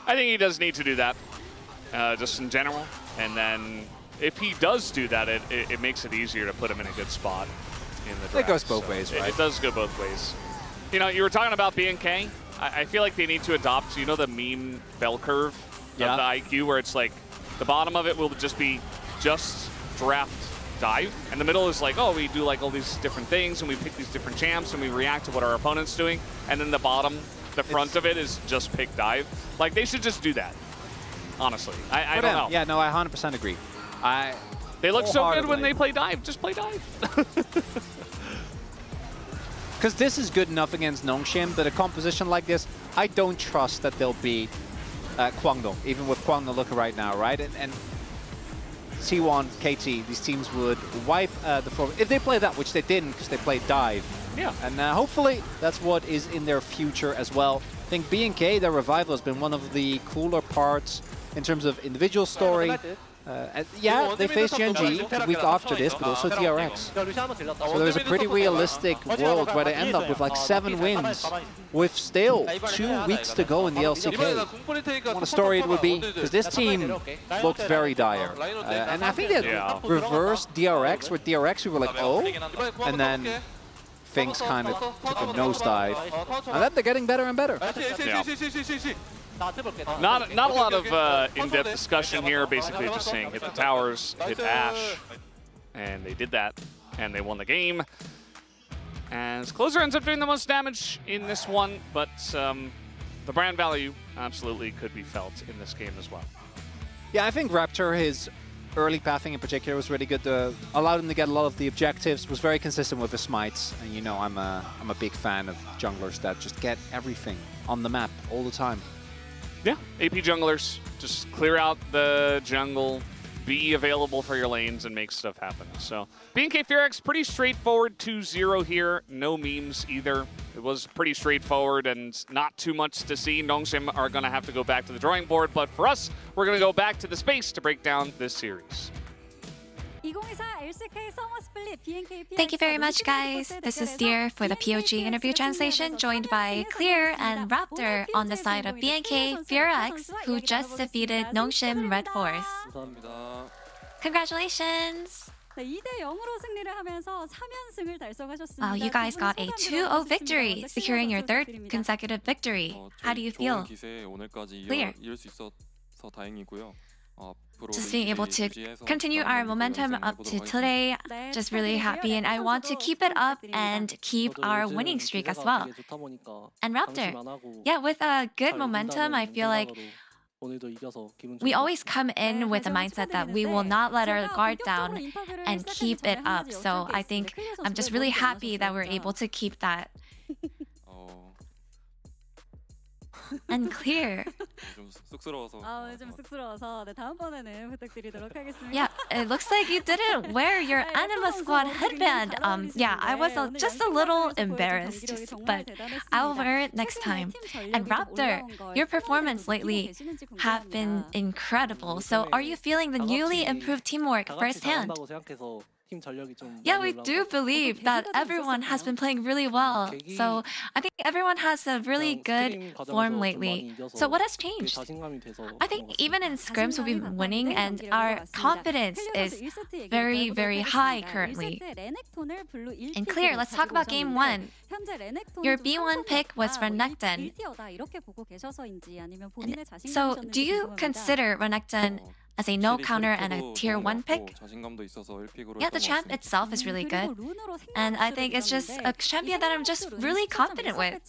I think he does need to do that, just in general. And then if he does do that, it makes it easier to put him in a good spot in the draft. It goes both ways, right? It does go both ways. You know, you were talking about BNK. I feel like they need to adopt, you know, the meme bell curve of the IQ, where it's like the bottom of it will just be just draft dive, and the middle is like, oh, we do like all these different things, and we pick these different champs, and we react to what our opponent's doing, and then the bottom, the front of it is just pick dive. Like, they should just do that, honestly. I don't know. Yeah, no, I 100% agree. They look so good when they play dive. Just play dive. Because this is good enough against Nongshim, but a composition like this, I don't trust that they'll be Kwangdong, even with Kwangdong looking right now, right? And T1, KT, these teams would wipe the floor. If they play that, which they didn't because they played Dive. Yeah. And hopefully that's what is in their future as well. I think B&K, their revival, has been one of the cooler parts in terms of individual story. Yeah, they faced Genji the week after this, but also DRX. So there's a pretty realistic world where they end up with like 7 wins with still 2 weeks to go in the LCK. What a story it would be, because this team looked very dire. And I think they reversed DRX, where DRX we were like, oh, and then things kind of took a nosedive. And then they're getting better and better. Yeah. Not a lot of in-depth discussion here. Basically, just saying hit the towers, hit Ashe, and they did that, and they won the game. And Closer ends up doing the most damage in this one, but the brand value absolutely could be felt in this game as well. Yeah, I think Raptor, his early pathing in particular was really good. Allowed him to get a lot of the objectives, was very consistent with his smites. And you know, I'm a big fan of junglers that just get everything on the map all the time. Yeah, AP junglers, just clear out the jungle, be available for your lanes, and make stuff happen. So, B&K Furex, pretty straightforward 2-0 here. No memes either. It was pretty straightforward and not too much to see. Nongshim are going to have to go back to the drawing board, but for us, we're going to go back to the space to break down this series. Thank you very much, guys. This is Deer for the POG interview translation, joined by Clear and Raptor on the side of B&K Furex, who just defeated Nongshim Red Force. Congratulations! Wow, you guys got a 2-0 victory, securing your 3rd consecutive victory. How do you feel? Clear. Just being able to continue our momentum up to today, just really happy, and I want to keep it up and keep our winning streak as well. And Raptor, yeah, with a good momentum, I feel like we always come in with a mindset that we will not let our guard down and keep it up. So I think I'm just really happy that we're able to keep that. And Clear. Yeah, it looks like you didn't wear your Anima Squad headband. Yeah, I was just a little embarrassed, but I'll wear it next time. And Raptor, your performance lately have been incredible. So are you feeling the newly improved teamwork firsthand? Yeah, we do believe that everyone has been playing really well. So I think everyone has a really good form lately. So what has changed? I think even in scrims we've been winning and our confidence is very, very high currently. And Clear, let's talk about game 1. Your B1 pick was Renekton. So do you consider Renekton as a no counter and a tier 1 pick? Yeah, the champ itself is really good. And I think it's just a champion that I'm just really confident with.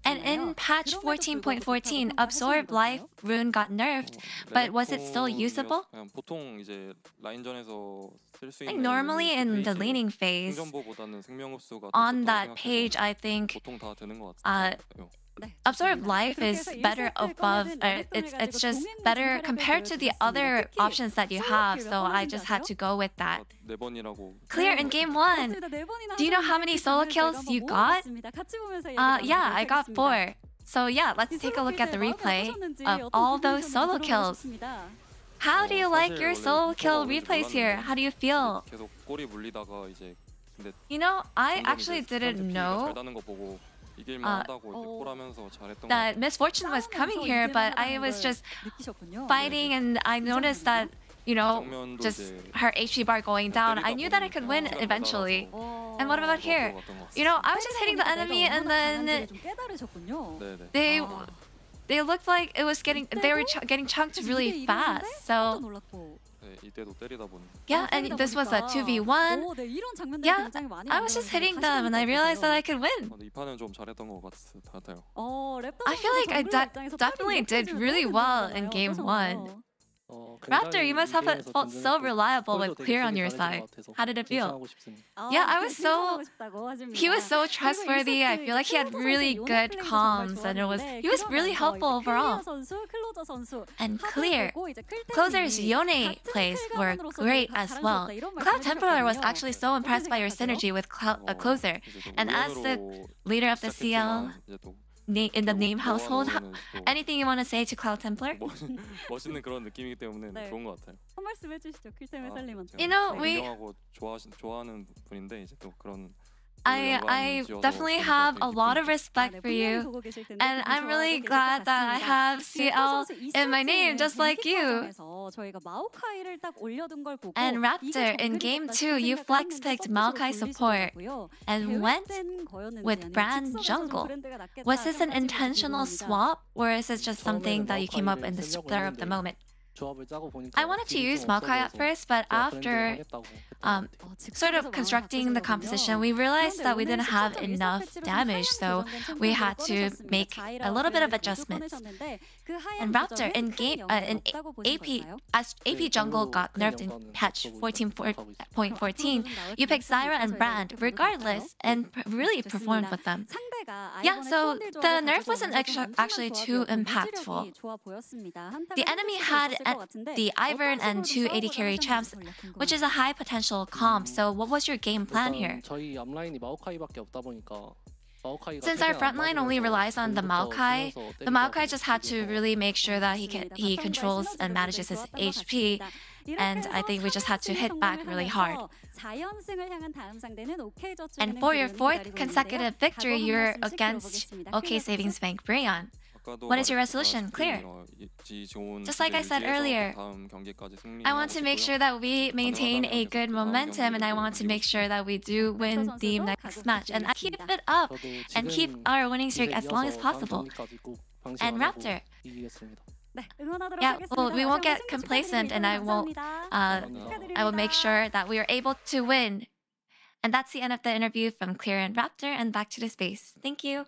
And in patch 14.14, Absorb Life rune got nerfed, but was it still usable? I think normally in the laning phase, on that page, I think Absorb Life is better above, it's just better compared to the other options that you have, so I just had to go with that. Clear, in game 1, do you know how many solo kills you got? Yeah, I got 4. So yeah, let's take a look at the replay of all those solo kills. How do you like your solo kill replays here? How do you feel? You know, I actually didn't know that Misfortune was coming here, but I was just fighting and I noticed that, you know, just her HP bar going down. I knew that I could win eventually. And what about here? You know, I was just hitting the enemy and then they looked like it was they were getting chunked really fast. So yeah, and this was a 2v1. Yeah, I was just hitting them and I realized that I could win. I feel like I definitely did really well in game 1. Raptor, you must have felt so reliable with Clear on your side. How did it feel? Yeah, he was so trustworthy. I feel like he had really good comms and he was really helpful overall. And Clear. Closer's Yone plays were great as well. Cloud Templar was actually so impressed by your synergy with Closer. And as the leader of the CL in the name household, anything you want to say to Cloud Templar? 멋있는 그런 느낌이기 때문에 좋은 것 같아요. 한 말씀 해주시죠, 킬템의 You know, 인정하고 좋아하는 분인데 이제 또 그런. I definitely have a lot of respect for you, and I'm really glad that I have CL in my name, just like you. And Raptor, in Game 2, you flex-picked Maokai support and went with Brand Jungle. Was this an intentional swap, or is it just something that you came up in the spur of the moment? I wanted to use Maokai at first, but after sort of constructing the composition, we realized that we didn't have enough damage, so we had to make a little bit of adjustments. And Raptor, in AP Jungle got nerfed in patch 14.14, you picked Zyra and Brand regardless and really performed with them. Yeah, so the nerf wasn't actually too impactful. The enemy had the Ivern and 2 AD carry champs, which is a high potential comp. So what was your game plan here? Since our frontline only relies on the Maokai just had to really make sure that he controls and manages his HP, and I think we just had to hit back really hard. And for your 4th consecutive victory, you're against OK Savings Bank Brayon. What is your resolution? Clear. Just like I said earlier, I want to make sure that we maintain a good momentum, and I want to make sure that we do win the next match. And I keep it up and keep our winning streak as long as possible. And Raptor. Yeah, well, we won't get complacent, and I will make sure that we are able to win. And that's the end of the interview from Clear and Raptor, and back to the space. Thank you.